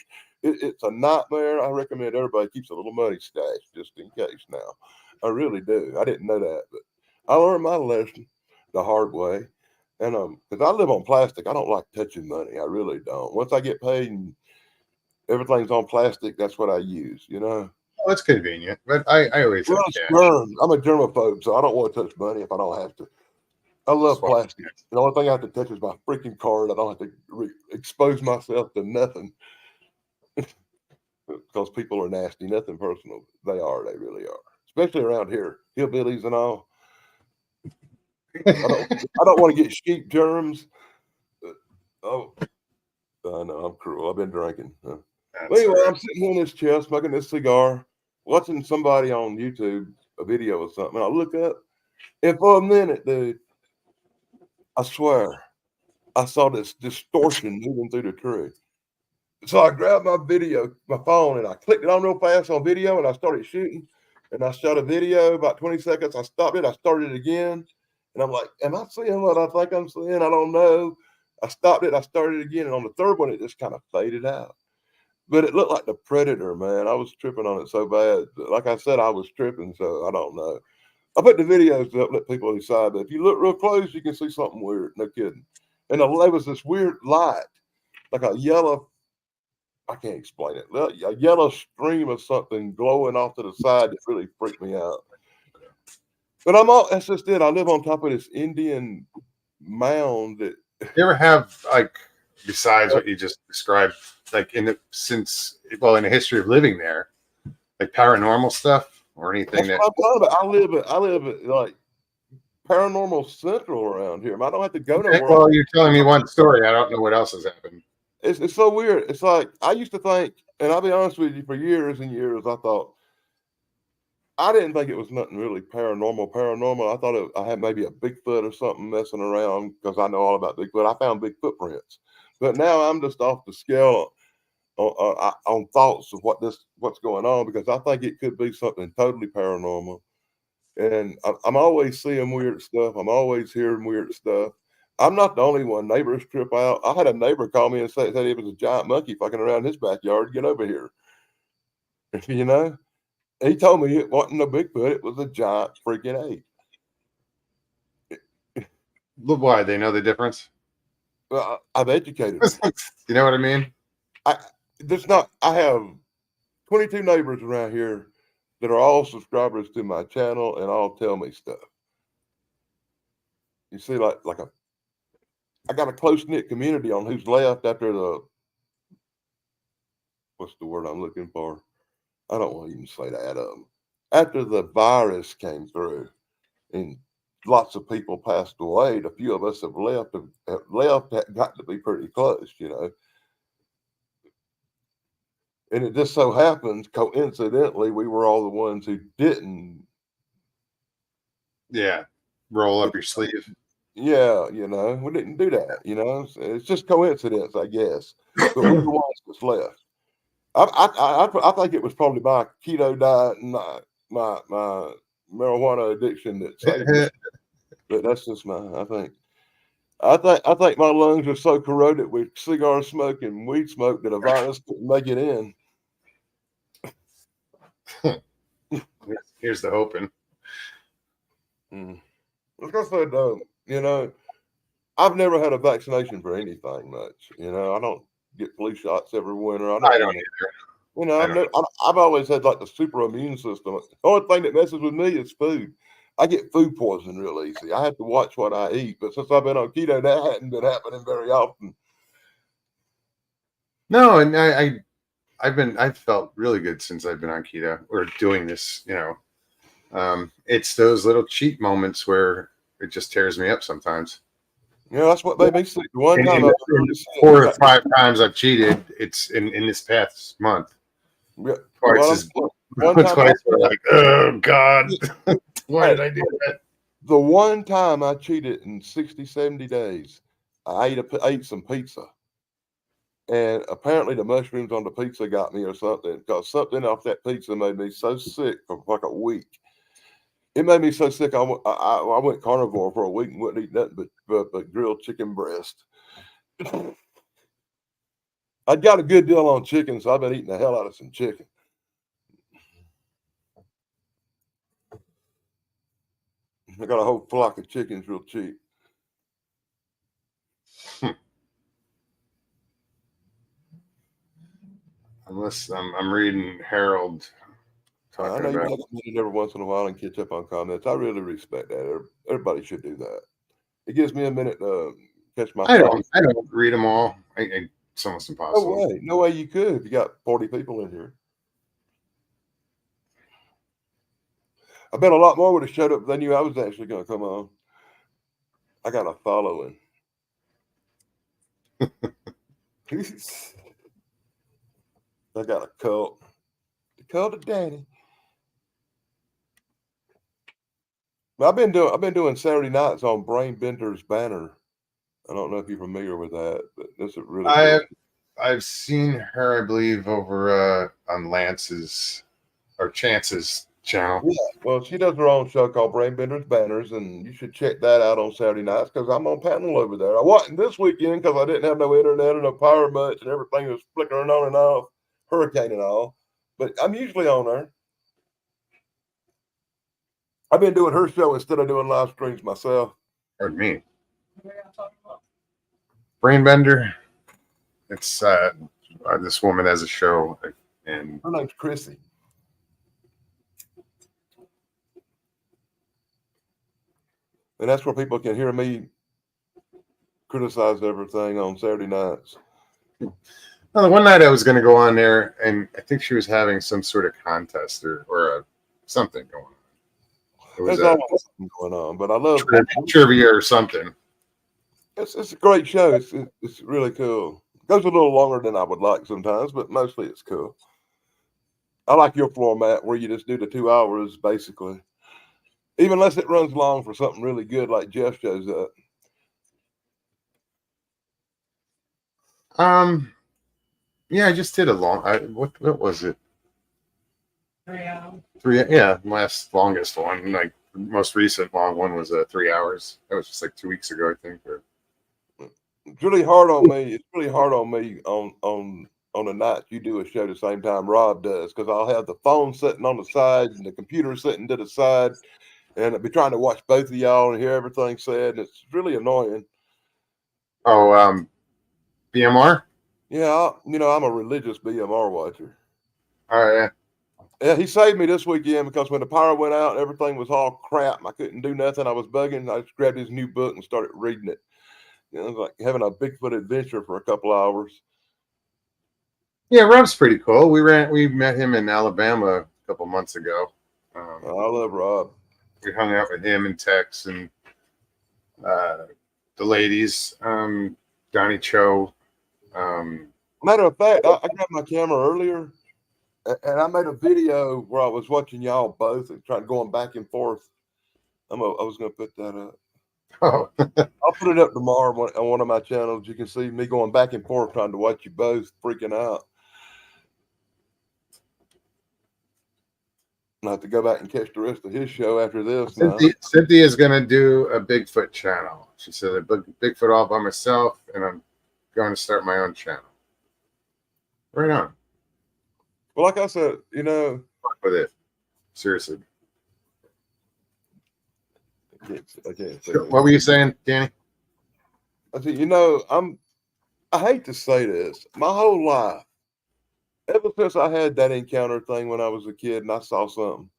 It's a nightmare. I recommend everybody keeps a little money stashed just in case now. I really do. I didn't know that, but I learned my lesson the hard way. And because I live on plastic, I don't like touching money. I really don't. Once I get paid and everything's on plastic, that's what I use, you know. Well, it's convenient, but I always have cash. Germs. I'm a germaphobe, so I don't want to touch money if I don't have to. I love plastic. The only thing I have to touch is my freaking card. I don't have to expose myself to nothing. Because people are nasty. Nothing personal. They really are. Especially around here. Hillbillies and all. I don't want to get sheep germs. Oh, I know, I'm cruel. I've been drinking. Well, anyway, I'm sitting here in this chair smoking this cigar, watching somebody on YouTube, a video or something. And I look up, and for a minute, dude, I swear, I saw this distortion moving through the tree. So I grabbed my phone, and I clicked it on real fast on video, and I started shooting. And I shot a video, about 20 seconds. I stopped it. I started it again. And I'm like, am I seeing what I think I'm seeing? I don't know. I stopped it. I started it again. And on the third one, it just kind of faded out. But it looked like the Predator, man. I was tripping on it so bad. Like I said, I was tripping, so I don't know. I put the videos up, let people decide. But if you look real close, you can see something weird. No kidding. And there was this weird light, like a yellow, I can't explain it, a yellow stream of something glowing off to the side that really freaked me out. But that's just it. I live on top of this Indian mound that. You ever have, like, besides what you just described, like in the history of living there, like paranormal stuff or anything That's what I'm talking about. I live at like Paranormal Central around here. I don't have to go nowhere. Well, you're telling me one story. I don't know what else has happened. It's so weird. It's like I used to think, and I'll be honest with you, for years and years, I thought I didn't think it was nothing really paranormal. I thought I had maybe a Bigfoot or something messing around because I know all about Bigfoot. I found big footprints, but now I'm just off the scale on thoughts of what's going on, because I think it could be something totally paranormal. And I'm always seeing weird stuff. I'm always hearing weird stuff. I'm not the only one. Neighbors trip out. I had a neighbor call me and said it was a giant monkey fucking around his backyard. Get over here. You know, he told me it wasn't a Bigfoot. It was a giant freaking ape. Why? They know the difference? Well, I've educated them. You know what I mean? I have 22 neighbors around here that are all subscribers to my channel and all tell me stuff. You see, I got a close-knit community on who's left after what's the word I'm looking for? I don't want to even say that. After the virus came through and lots of people passed away, the few of us have left, got to be pretty close, you know. And it just so happens, coincidentally, we were all the ones who didn't. Yeah. Roll up your sleeve. Yeah, you know, we didn't do that, you know. It's just coincidence, I guess. But we're the ones that's left. I think it was probably my keto diet and my marijuana addiction that saved me. But that's just I think my lungs are so corroded with cigar smoke and weed smoke that a virus couldn't make it in. Here's the hoping. Like I said, you know, I've never had a vaccination for anything much. You know, I don't get flu shots every winter. I don't either. You know, I've always had like the super immune system. The only thing that messes with me is food. I get food poisoning real easy. I have to watch what I eat. But since I've been on keto, that hadn't been happening very often. No, and I've felt really good since I've been on keto or doing this, you know. It's those little cheat moments where it just tears me up sometimes. Yeah, that's what made me sick. One time, 4 or 5 times I've cheated. It's in this past month. Yeah, Twice we're like, oh God, why did I do that? The one time I cheated in 60, 70 days, I ate some pizza. And apparently the mushrooms on the pizza got me or something, because something off that pizza made me so sick for like a week. It made me so sick, I went carnivore for a week and wouldn't eat nothing but grilled chicken breast. I got a good deal on chicken, so I've been eating the hell out of some chicken. I got a whole flock of chickens real cheap. Unless I'm reading Harold I talking know you about. got to meet every once in a while and catch up on comments. I really respect that. Everybody should do that. It gives me a minute to catch my thoughts. I don't read them all. It's almost impossible. No way you could if you got 40 people in here. I bet a lot more would have showed up if they knew I was actually going to come on. I got a following. I got a cult. The cult of Danny. I've been doing Saturday nights on Brain Bender's banner. I don't know if you're familiar with that, but this is really cool. I've seen her, I believe, over on Lance's or Chance's channel. Yeah, well, she does her own show called Brain Bender's Banners, and you should check that out on Saturday nights because I'm on panel over there. I wasn't this weekend because I didn't have no internet or no power much, and everything was flickering on and off, hurricane and all. But I'm usually on there. I've been doing her show instead of doing live streams myself. Pardon me. Brain Bender. It's this woman has a show, and Her name's Chrissy. And that's where people can hear me criticize everything on Saturday nights. well, the one night I was going to go on there, and I think she was having some sort of contest or something going on. It was There's always something going on, but I love trivia or something. It's a great show. It's really cool. It goes a little longer than I would like sometimes, but mostly it's cool. I like your format where you just do the 2 hours basically, even unless it runs long for something really good like Jeff shows up. Yeah, I just did a long. What was it? 3 hours. Yeah, last longest one. Like most recent long one was 3 hours. That was just like 2 weeks ago, I think. Or, It's really hard on me. It's really hard on me on the nights you do a show the same time Rob does, because I'll have the phone sitting on the side and the computer sitting to the side, and I'll be trying to watch both of y'all and hear everything said, and it's really annoying. oh, BMR. Yeah, I'm a religious BMR watcher. All right. Yeah, he saved me this weekend because when the power went out and everything was all crap, and I couldn't do nothing. I was bugging. I just grabbed his new book and started reading it. It was like having a Bigfoot adventure for a couple hours. Yeah, Rob's pretty cool. We met him in Alabama a couple months ago. I love Rob. We hung out with him and Tex and the ladies, Donnie Cho. Matter of fact, I grabbed my camera earlier and I made a video where I was watching y'all both and trying going back and forth. I was going to put that up. Oh, I'll put it up tomorrow on one of my channels. You can see me going back and forth trying to watch you both freaking out. I have to go back and catch the rest of his show after this. Cynthia's gonna do a Bigfoot channel. She said I booked Bigfoot all by myself, and I'm going to start my own channel. Right on. Well, like I said, Fuck with it. Seriously. I can't say What were you saying, Danny? I said, I hate to say this, my whole life, ever since I had that encounter thing when I was a kid and I saw something,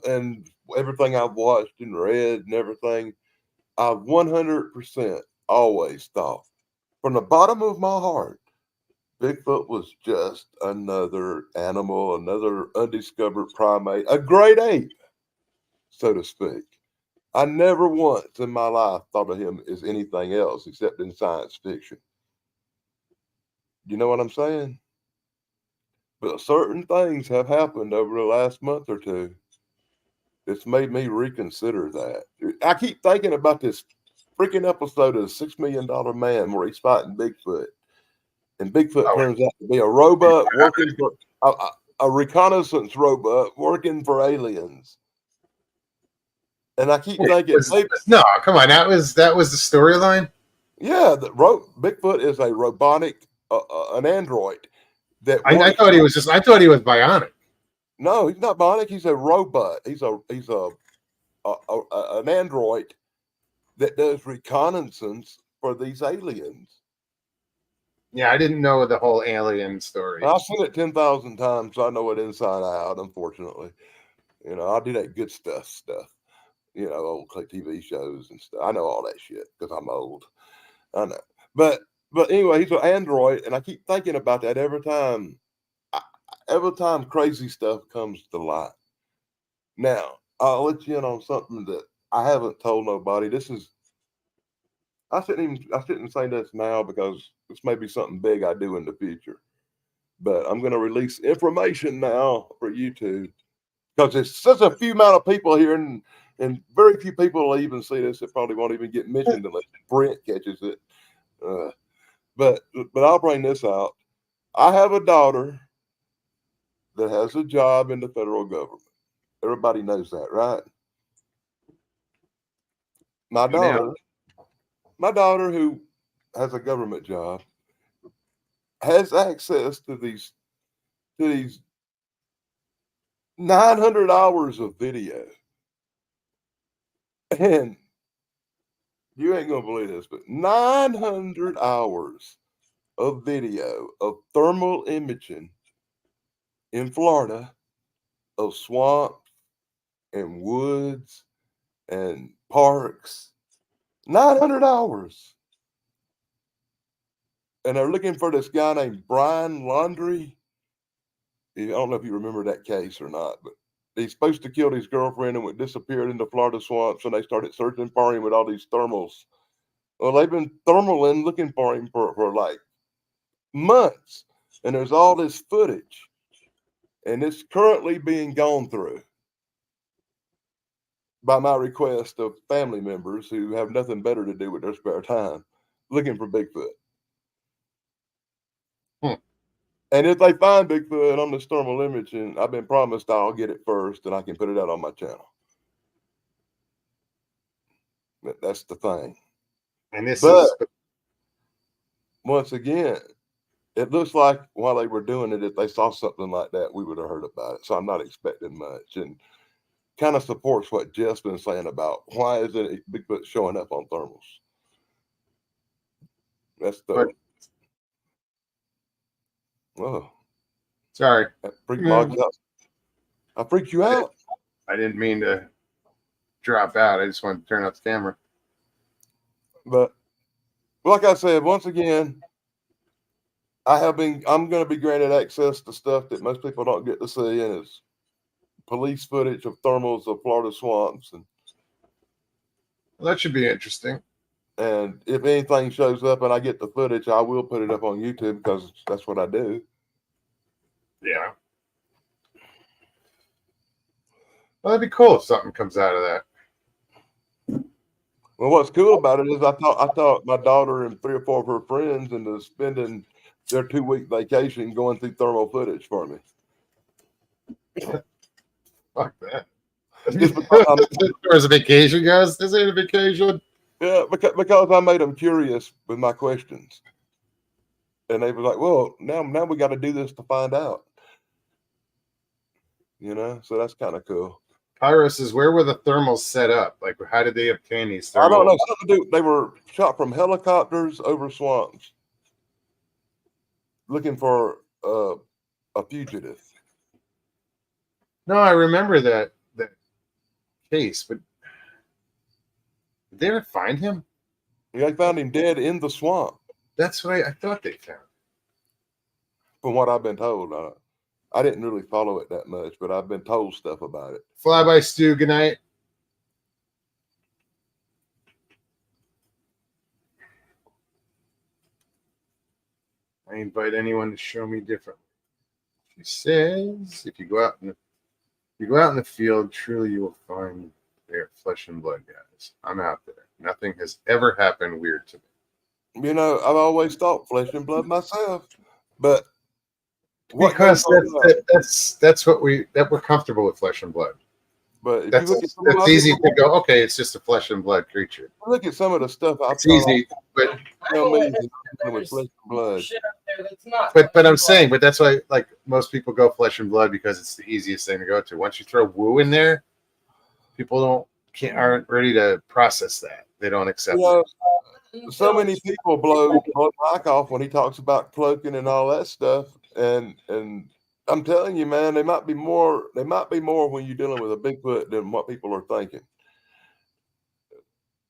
and everything I've watched and read and everything, I 100% always thought, from the bottom of my heart, Bigfoot was just another animal, another undiscovered primate, a great ape, so to speak. I never once in my life thought of him as anything else except in science fiction. You know what I'm saying? But certain things have happened over the last month or two. It's made me reconsider that. I keep thinking about this freaking episode of $6 Million Man where he's fighting Bigfoot. And Bigfoot turns out to be a robot working for a reconnaissance robot working for aliens. And I keep thinking, no, come on, that was the storyline. Yeah, Bigfoot is a robotic, an android. I thought he was bionic. No, he's not bionic. He's a robot. He's an android that does reconnaissance for these aliens. Yeah, I didn't know the whole alien story. I've seen it 10,000 times, so I know it inside out. Unfortunately, I do that good stuff. Old TV shows and stuff. I know all that shit because I'm old. I know, but anyway, he's an android, and I keep thinking about that every time crazy stuff comes to light. Now, I'll let you in on something that I haven't told nobody. I shouldn't say this now because this may be something big I do in the future. But I'm going to release information now for YouTube because there's such a few amount of people here, and very few people will even see this. It probably won't even get mentioned unless Brent catches it. But I'll bring this out. I have a daughter that has a job in the federal government. Everybody knows that, right? My daughter, who has a government job, has access to these 900 hours of video. And you ain't gonna believe this, but 900 hours of video of thermal imaging in Florida of swamps and woods and parks. 900 hours. And they're looking for this guy named Brian Laundrie. I don't know if you remember that case or not, but he's supposed to kill his girlfriend and went disappeared in the Florida swamps, and they started searching for him with all these thermals. Well, they've been thermaling looking for him for like months, and there's all this footage. and it's currently being gone through by my request of family members who have nothing better to do with their spare time, looking for Bigfoot. And if they find Bigfoot on this thermal imaging, I've been promised I'll get it first and I can put it out on my channel. That's the thing. And this But is once again, it looks like while they were doing it, if they saw something like that, we would have heard about it. So I'm not expecting much. And kind of supports what Jeff's been saying about why isn't Bigfoot showing up on thermals? That's the oh, sorry. that freaked me out. I freaked you out. I didn't mean to drop out. I just wanted to turn off the camera. But like I said, once again, I'm going to be granted access to stuff that most people don't get to see, and it's police footage of thermals of Florida swamps. And Well, that should be interesting. if anything shows up and I get the footage, I will put it up on YouTube because that's what I do. Yeah. Well, that'd be cool if something comes out of that. Well, what's cool about it is I thought my daughter and 3 or 4 of her friends into spending their 2-week vacation going through thermal footage for me. Fuck that. Just because As far as a vacation goes, this ain't a vacation. yeah, because I made them curious with my questions, and they were like, "Well, now we got to do this to find out." You know, so that's kind of cool. Pyro says, where were the thermals set up? Like, how did they obtain these thermals? I don't know. Something to do. They were shot from helicopters over swamps, looking for a fugitive. No, I remember that case, but did they ever find him? They found him dead in the swamp, That's what I thought they found. from what I've been told. I didn't really follow it that much, but I've been told stuff about it. Flyby Stu, good night. I invite anyone to show me different. She says, if you go out in the field, truly you will find they are flesh and blood guys. I'm out there. Nothing has ever happened weird to me. You know, I've always thought flesh and blood myself, but Because that's what we're comfortable with, flesh and blood. But if That's you look at some of that's my easy people, to go. Okay, it's just a flesh and blood creature. look at some of the stuff I've It's easy, but tell me is with flesh and blood. Shit up there that's not. but I'm saying, but that's why like most people go flesh and blood because it's the easiest thing to go to. Once you throw woo in there, people aren't ready to process that. They don't accept You it. know, so many people blow Mike off when he talks about cloaking and all that stuff, and I'm telling you, man, they might be more when you're dealing with a Bigfoot than what people are thinking.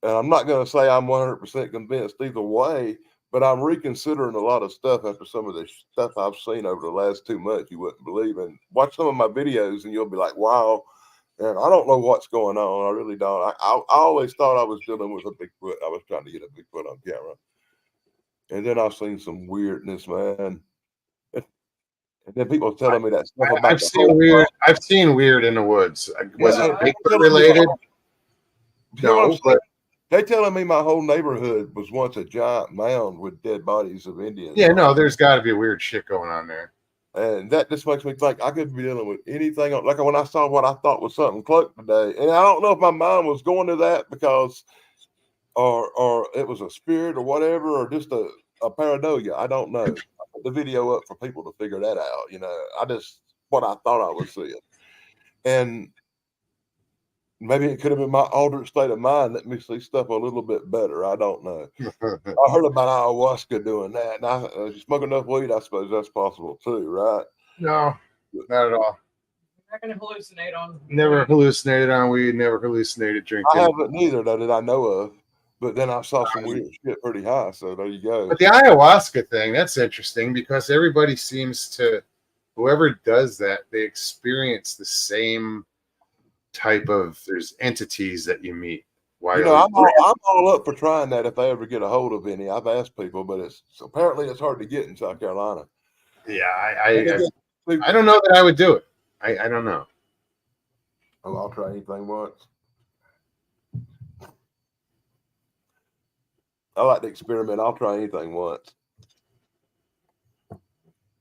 And I'm not going to say I'm 100% convinced either way, but I'm reconsidering a lot of stuff after some of the stuff I've seen over the last 2 months. You wouldn't believe, and watch some of my videos, and you'll be like, "Wow." And I don't know what's going on. I really don't. I always thought I was dealing with a Bigfoot. I was trying to get a Bigfoot on camera, and then I've seen some weirdness, man. And then people telling me that stuff about I've seen weird. I've seen weird in the woods. Was Yeah, it Bigfoot related? You know what I'm No, saying? but They telling me my whole neighborhood was once a giant mound with dead bodies of Indians. yeah, no, there's got to be weird shit going on there. And that just makes me think I could be dealing with anything. Like when I saw what I thought was something cloaked today, and I don't know if my mind was going to that because, or it was a spirit or whatever, or just a paranoia. I don't know. I put the video up for people to figure that out. You know, what I thought I was seeing, and maybe it could have been my altered state of mind that makes me see stuff a little bit better. I don't know. I heard about ayahuasca doing that, and you smoke enough weed, I suppose that's possible too, right? No, not at all. You're not gonna hallucinate on. Never hallucinated on weed. Never hallucinated drinking. I haven't neither, though, that I know of. But then I saw some weird shit pretty high, so there you go. But the ayahuasca thing, that's interesting because everybody seems to, whoever does that, they experience the same type of, there's entities that you meet. Why? You know, I'm all up for trying that if I ever get a hold of any. I've asked people, but apparently it's hard to get in South Carolina. Yeah, I don't know that I would do it. I don't know. Oh, I'll try anything once. I like to experiment. I'll try anything once.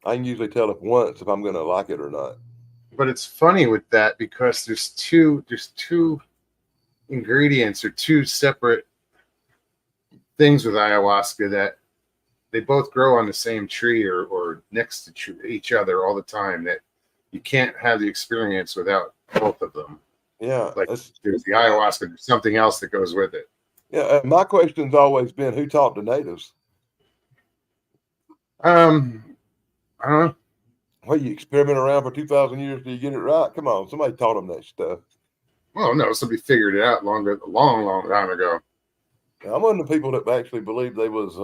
I can usually tell if I'm going to like it or not. But it's funny with that because there's two ingredients or two separate things with ayahuasca that they both grow on the same tree or next to each other all the time, that you can't have the experience without both of them. Yeah. Like there's the ayahuasca, there's something else that goes with it. Yeah. My question's always been, who taught the natives? I don't know. Well, you experiment around for 2,000 years till you get it right. Come on, somebody taught them that stuff. Well, no, somebody figured it out long time ago. I'm one of the people that actually believed there was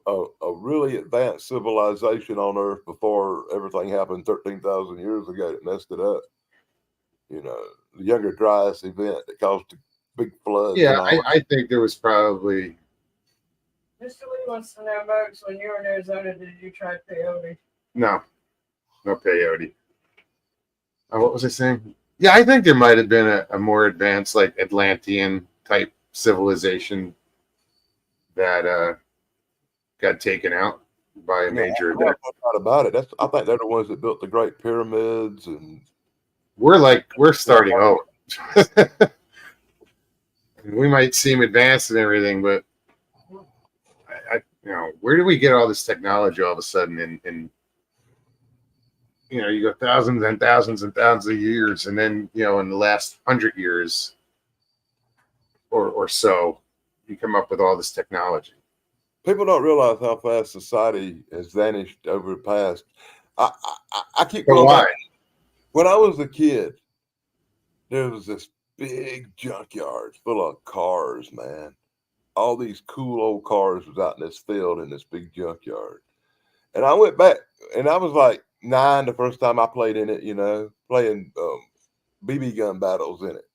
a really advanced civilization on Earth before everything happened 13,000 years ago that messed it up. You know, the Younger Dryas event that caused the big floods. Yeah, I think there was probably. Mr. Lee wants to know, Bugs, when you were in Arizona, did you try peyote? No peyote. What was I saying? Yeah, I think there might have been a more advanced, like Atlantean type civilization that got taken out by a major event. Not about it. I think they're the ones that built the Great Pyramids, and we're starting over. We might seem advanced and everything, but where do we get all this technology all of a sudden? And you go thousands and thousands and thousands of years, and then in the last 100 years or so, you come up with all this technology. People don't realize how fast society has vanished over the past. I keep going back. When I was a kid, there was this big junkyard full of cars, man. All these cool old cars was out in this field in this big junkyard. And I went back, and I was like 9 the first time I played in it, playing BB gun battles in it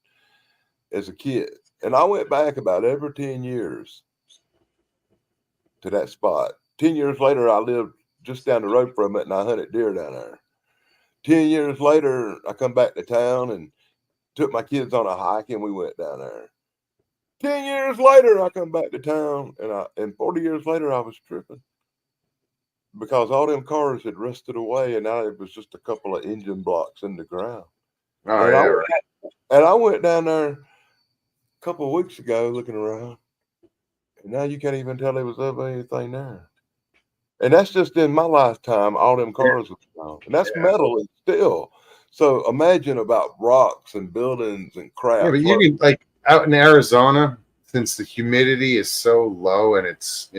as a kid. And I went back about every 10 years to that spot. 10 years later, I lived just down the road from it, and I hunted deer down there. 10 years later, I come back to town and took my kids on a hike, and we went down there. 10 years later, I come back to town, and 40 years later, I was tripping because all them cars had rusted away, and now it was just a couple of engine blocks in the ground. Oh, yeah, and I went down there a couple of weeks ago looking around, and now you can't even tell there was ever anything there. And that's just in my lifetime, all them cars were gone. And that's metal and steel. So imagine about rocks and buildings and crap. Yeah, but you can, out in Arizona, since the humidity is so low, and it's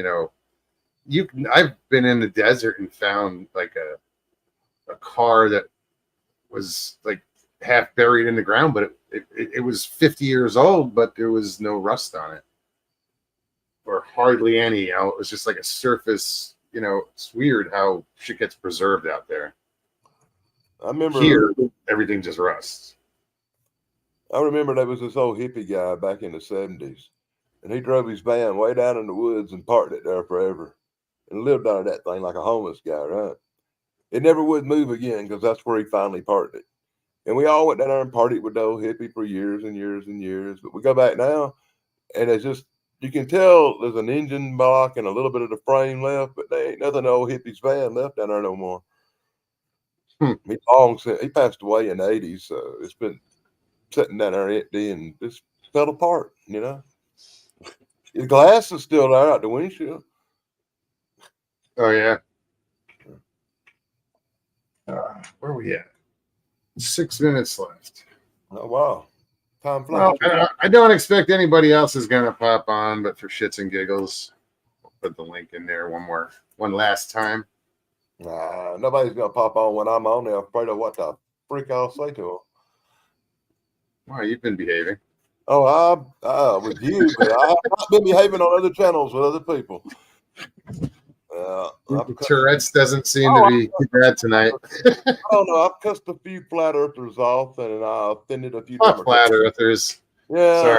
I've been in the desert and found like a car that was like half buried in the ground, but it was 50 years old, but there was no rust on it, or hardly any. It was just like a surface. It's weird how shit gets preserved out there. I remember here everything just rusts. I remember there was this old hippie guy back in the 70s, and he drove his van way down in the woods and parked it there forever and lived out of that thing like a homeless guy, right? It never would move again because that's where he finally parked it. And we all went down there and partied with the old hippie for years and years and years. But we go back now, and it's just, you can tell there's an engine block and a little bit of the frame left, but there ain't nothing old hippie's van left down there no more. He passed away in the 80s, so it's been sitting down there empty and just fell apart, The glass is still there out the windshield. Oh, yeah. Where are we at? 6 minutes left. Oh, wow. Time flies. Well, I don't expect anybody else is going to pop on, but for shits and giggles, we'll put the link in there one last time. Nah, nobody's going to pop on when I'm on there. Afraid of what the freak I'll say to them. Wow, you've been behaving. Oh, with you, but I have not been behaving on other channels with other people. Tourette's doesn't seem to be too bad tonight. I don't know. I've cussed a few flat earthers off, and I offended a few. Flat earthers. Yeah,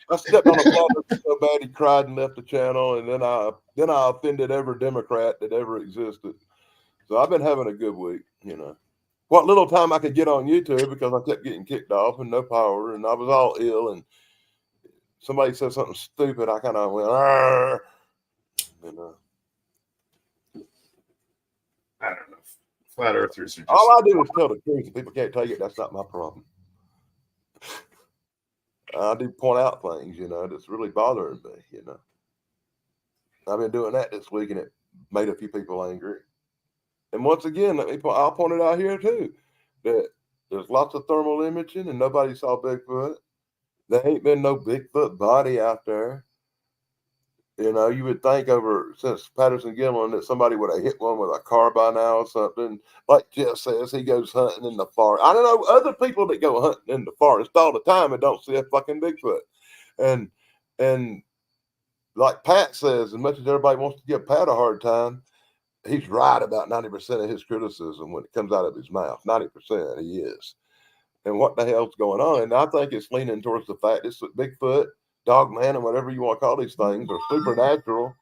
I stepped on a flat earther so bad he cried and left the channel, and then I offended every Democrat that ever existed. So I've been having a good week, you know. What little time I could get on YouTube because I kept getting kicked off and no power, and I was all ill, and somebody said something stupid. I kind of went, "Arr," you know. I don't know. Flat earthers are just. All I do is tell the truth. If people can't take it, that's not my problem. I do point out things, you know, that's really bothering me, you know. I've been doing that this week, and it made a few people angry. And once again, I'll point it out here too, that there's lots of thermal imaging, and nobody saw Bigfoot. There ain't been no Bigfoot body out there. You know, you would think since Patterson Gimlin that somebody would have hit one with a car by now or something. Like Jeff says, he goes hunting in the forest. I don't know other people that go hunting in the forest all the time and don't see a fucking Bigfoot. And like Pat says, as much as everybody wants to give Pat a hard time, he's right about 90% of his criticism when it comes out of his mouth. 90% he is. And what the hell's going on? And I think it's leaning towards the fact that Bigfoot, Dogman, and whatever you want to call these things are supernatural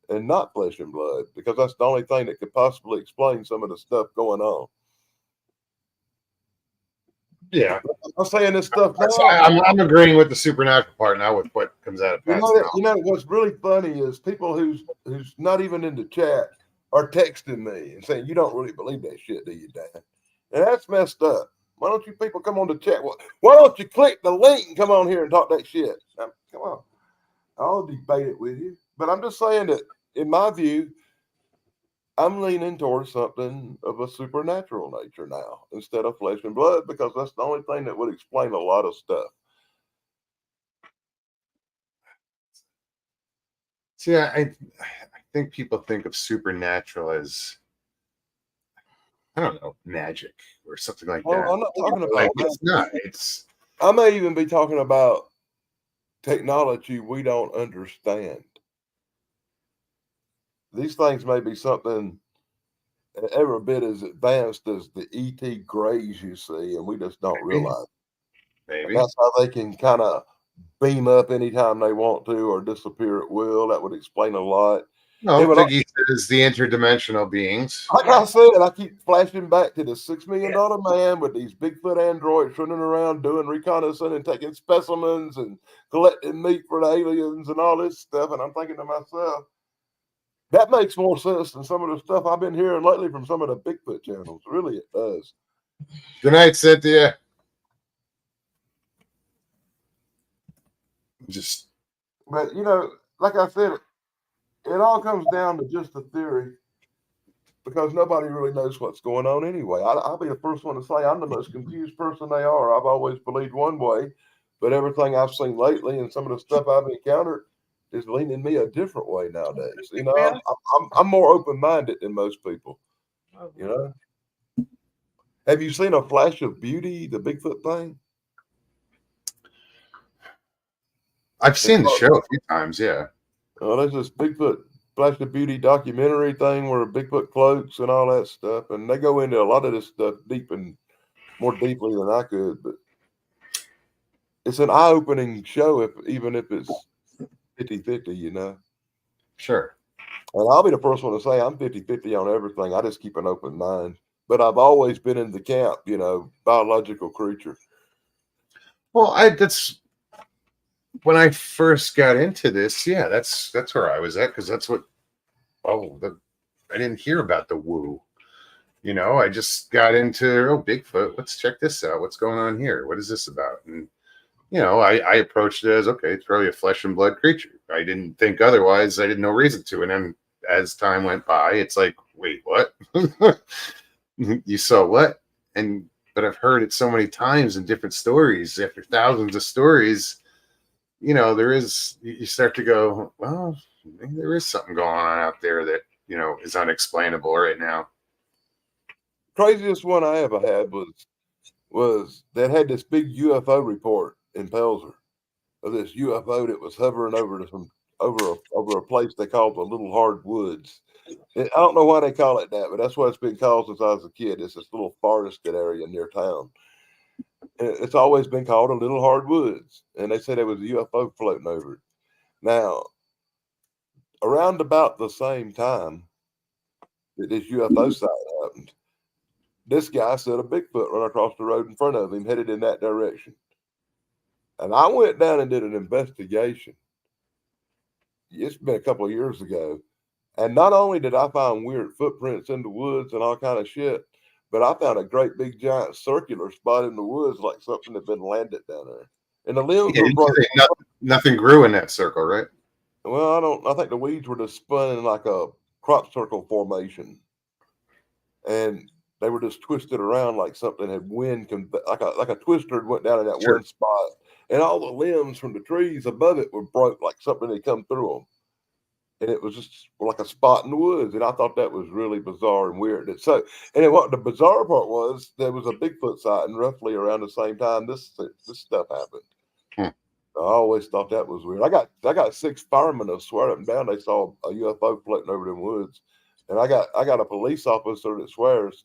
and not flesh and blood, because that's the only thing that could possibly explain some of the stuff going on. Yeah, I'm saying this stuff now. I'm agreeing with the supernatural part now with what comes out of Pat's mouth. You know what's really funny is people who's not even in the chat are texting me and saying, "You don't really believe that shit, do you, Dan?" And that's messed up. Why don't you people come on the chat? Why don't you click the link and come on here and talk that shit? Now, come on. I'll debate it with you. But I'm just saying that, in my view, I'm leaning towards something of a supernatural nature now instead of flesh and blood, because that's the only thing that would explain a lot of stuff. See, I think people think of supernatural as, I don't know, magic or something like that. I'm not talking about like that. it's not. It's I may even be talking about technology we don't understand. These things may be something every bit as advanced as the ET grays you see, and we just don't realize. maybe. That's how they can kind of beam up anytime they want to or disappear at will. That would explain a lot. No, Yeah, but Biggie says the interdimensional beings. Like I said, I keep flashing back to the $6 million man with these Bigfoot androids running around doing reconnaissance and taking specimens and collecting meat for the aliens and all this stuff. And I'm thinking to myself, that makes more sense than some of the stuff I've been hearing lately from some of the Bigfoot channels. Really, it does. Good night, Cynthia. But, you know, like I said, it all comes down to just a theory, because nobody really knows what's going on anyway. I'll be the first one to say I'm the most confused person they are. I've always believed one way, but everything I've seen lately and some of the stuff I've encountered is leaning me a different way nowadays. You know, I'm more open-minded than most people. You know, have you seen a Flash of Beauty, the Bigfoot thing? I've seen the show a few times. Yeah. Oh, there's this Bigfoot Flash of Beauty documentary thing where Bigfoot floats and all that stuff, and they go into a lot of this stuff more deeply than I could. But it's an eye-opening show, even if it's 50-50, you know. Sure. And I'll be the first one to say I'm 50-50 on everything. I just keep an open mind. But I've always been in the camp, you know, biological creature. Well, that's when I first got into this. Yeah, that's where I was at, because that's what. I didn't hear about the woo. You know, I just got into Bigfoot. Let's check this out. What's going on here? What is this about? And you know, I approached it as, okay, it's probably a flesh and blood creature. I didn't think otherwise. I didn't know reason to. And then as time went by, it's like, wait, what? You saw what? But I've heard it so many times in different stories. After thousands of stories, you know, you start to go, well, maybe there is something going on out there that, you know, is unexplainable right now. Craziest one I ever had was that had this big UFO report in Pelzer of this UFO that was hovering over a place they called the Little Hard Woods. I don't know why they call it that, but that's what it's been called since I was a kid. It's this little forested area near town. And it's always been called a Little Hard Woods. And they said there was a UFO floating over it. Now, around about the same time that this UFO sighting happened. This guy said a Bigfoot right across the road in front of him, headed in that direction. And I went down and did an investigation. It's been a couple of years ago. And not only did I find weird footprints in the woods and all kind of shit, but I found a great big giant circular spot in the woods, like something had been landed down there. And the limbs Yeah, were you broken. say nothing grew in that circle, right? Well, I think the weeds were just spun in like a crop circle formation. And they were just twisted around like something had like a twister had went down in that Sure. one spot. And all the limbs from the trees above it were broke like something had come through them. And it was just like a spot in the woods. And I thought that was really bizarre and weird. What the bizarre part was, there was a Bigfoot sighting roughly around the same time this stuff happened. I always thought that was weird. I got 6 firemen that swear up and down they saw a UFO floating over them woods. And I got a police officer that swears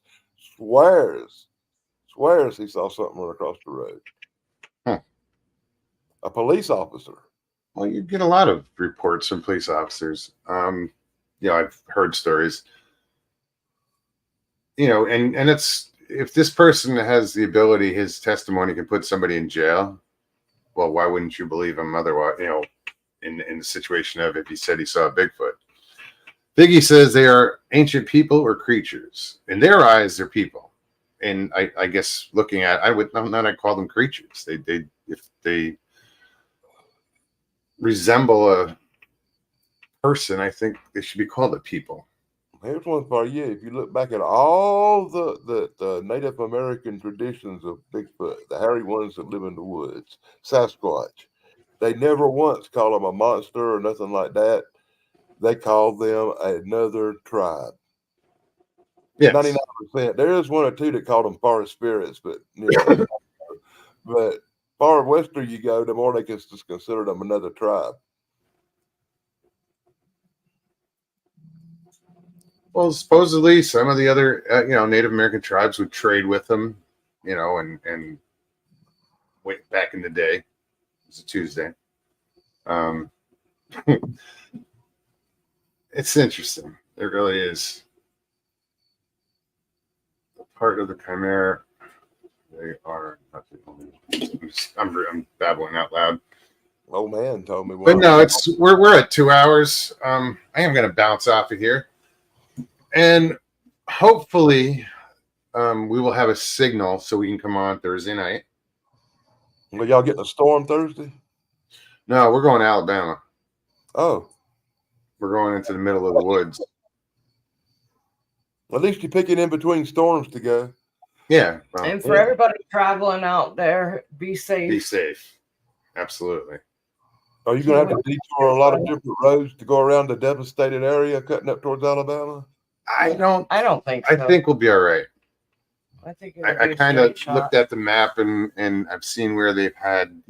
he saw something run across the road. A police officer. Well, you get a lot of reports from police officers. I've heard stories. And it's, if this person has the ability, his testimony can put somebody in jail. Well, why wouldn't you believe him otherwise? In the situation of if he said he saw a Bigfoot. Biggie says they are ancient people or creatures. In their eyes, they're people. And I guess looking at, I'd call them creatures. If they resemble a person, I think they should be called a people. Here's one for you. If you look back at all the Native American traditions of Bigfoot, the hairy ones that live in the woods, Sasquatch, they never once call them a monster or nothing like that. They call them another tribe. Yes. 99%. There is one or two that call them forest spirits, but but far western you go, the more they can just consider them another tribe. Well, supposedly some of the other, Native American tribes would trade with them, and wait, back in the day, it was a Tuesday. It's interesting. It really is. Part of the chimera. They are not the only. I'm babbling out loud. Old man told me. But no, we're at 2 hours. I am going to bounce off of here, and hopefully, we will have a signal so we can come on Thursday night. Will y'all getting a storm Thursday? No, we're going to Alabama. Oh, we're going into the middle of the woods. At least you're picking in between storms to go. Yeah. Well, and for everybody traveling out there, be safe. Be safe. Absolutely. Are you going to have to detour a lot of different roads to go around the devastated area cutting up towards Alabama? I don't think so. I think we'll be all right. I think I kind of looked at the map and I've seen where they've had,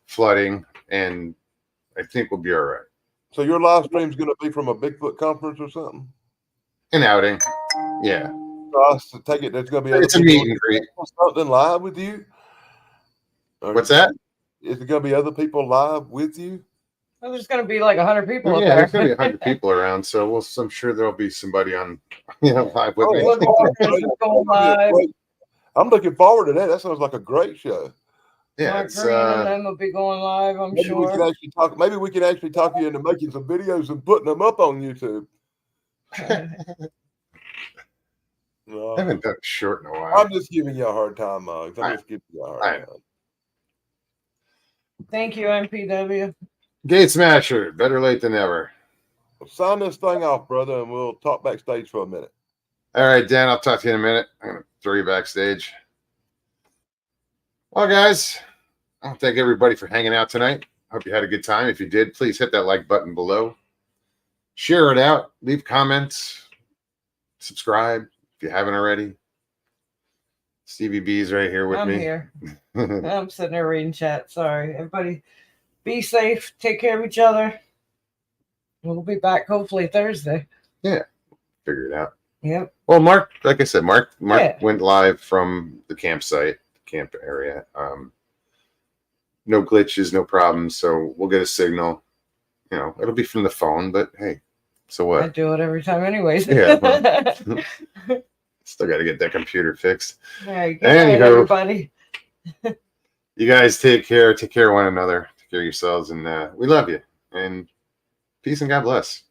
flooding, and I think we'll be all right. So your live stream is going to be from a Bigfoot conference or something? An outing. Yeah. So I take it there's going to be It's a meet and greet. Something live with you? What's that? Is there going to be other people live with you? Well, there's going to be like 100 people up Yeah, there. there's going to be 100 people around, so I'm sure there'll be somebody on, live with me. I'm looking forward to that. That sounds like a great show. Yeah, Mark Green and them will be going live, I'm maybe sure. Maybe we can actually talk you into making some videos and putting them up on YouTube. No, I haven't done a short in a while. I'm just giving you a hard time, Muggs. I'm just giving you a hard time. Thank you, MPW. Gate Smasher, better late than never. Well, sign this thing off, brother, and we'll talk backstage for a minute. All right, Dan, I'll talk to you in a minute. I'm going to throw you backstage. Well, guys, I want to thank everybody for hanging out tonight. Hope you had a good time. If you did, please hit that like button below. Share it out. Leave comments. Subscribe if you haven't already. Stevie B's right here with me. I'm here. I'm sitting there reading chat. Sorry. Everybody be safe. Take care of each other. We'll be back hopefully Thursday. Yeah. Figure it out. Yep. Well, Mark, like I said, Mark went live from the campsite, camp area. No glitches, no problems. So we'll get a signal. It'll be from the phone, but hey, So I what? do it every time, anyways. Yeah, well. Still got to get that computer fixed. All right, good night, Anywho. everybody. You guys take care. Take care of one another. Take care of yourselves, and we love you. And peace and God bless.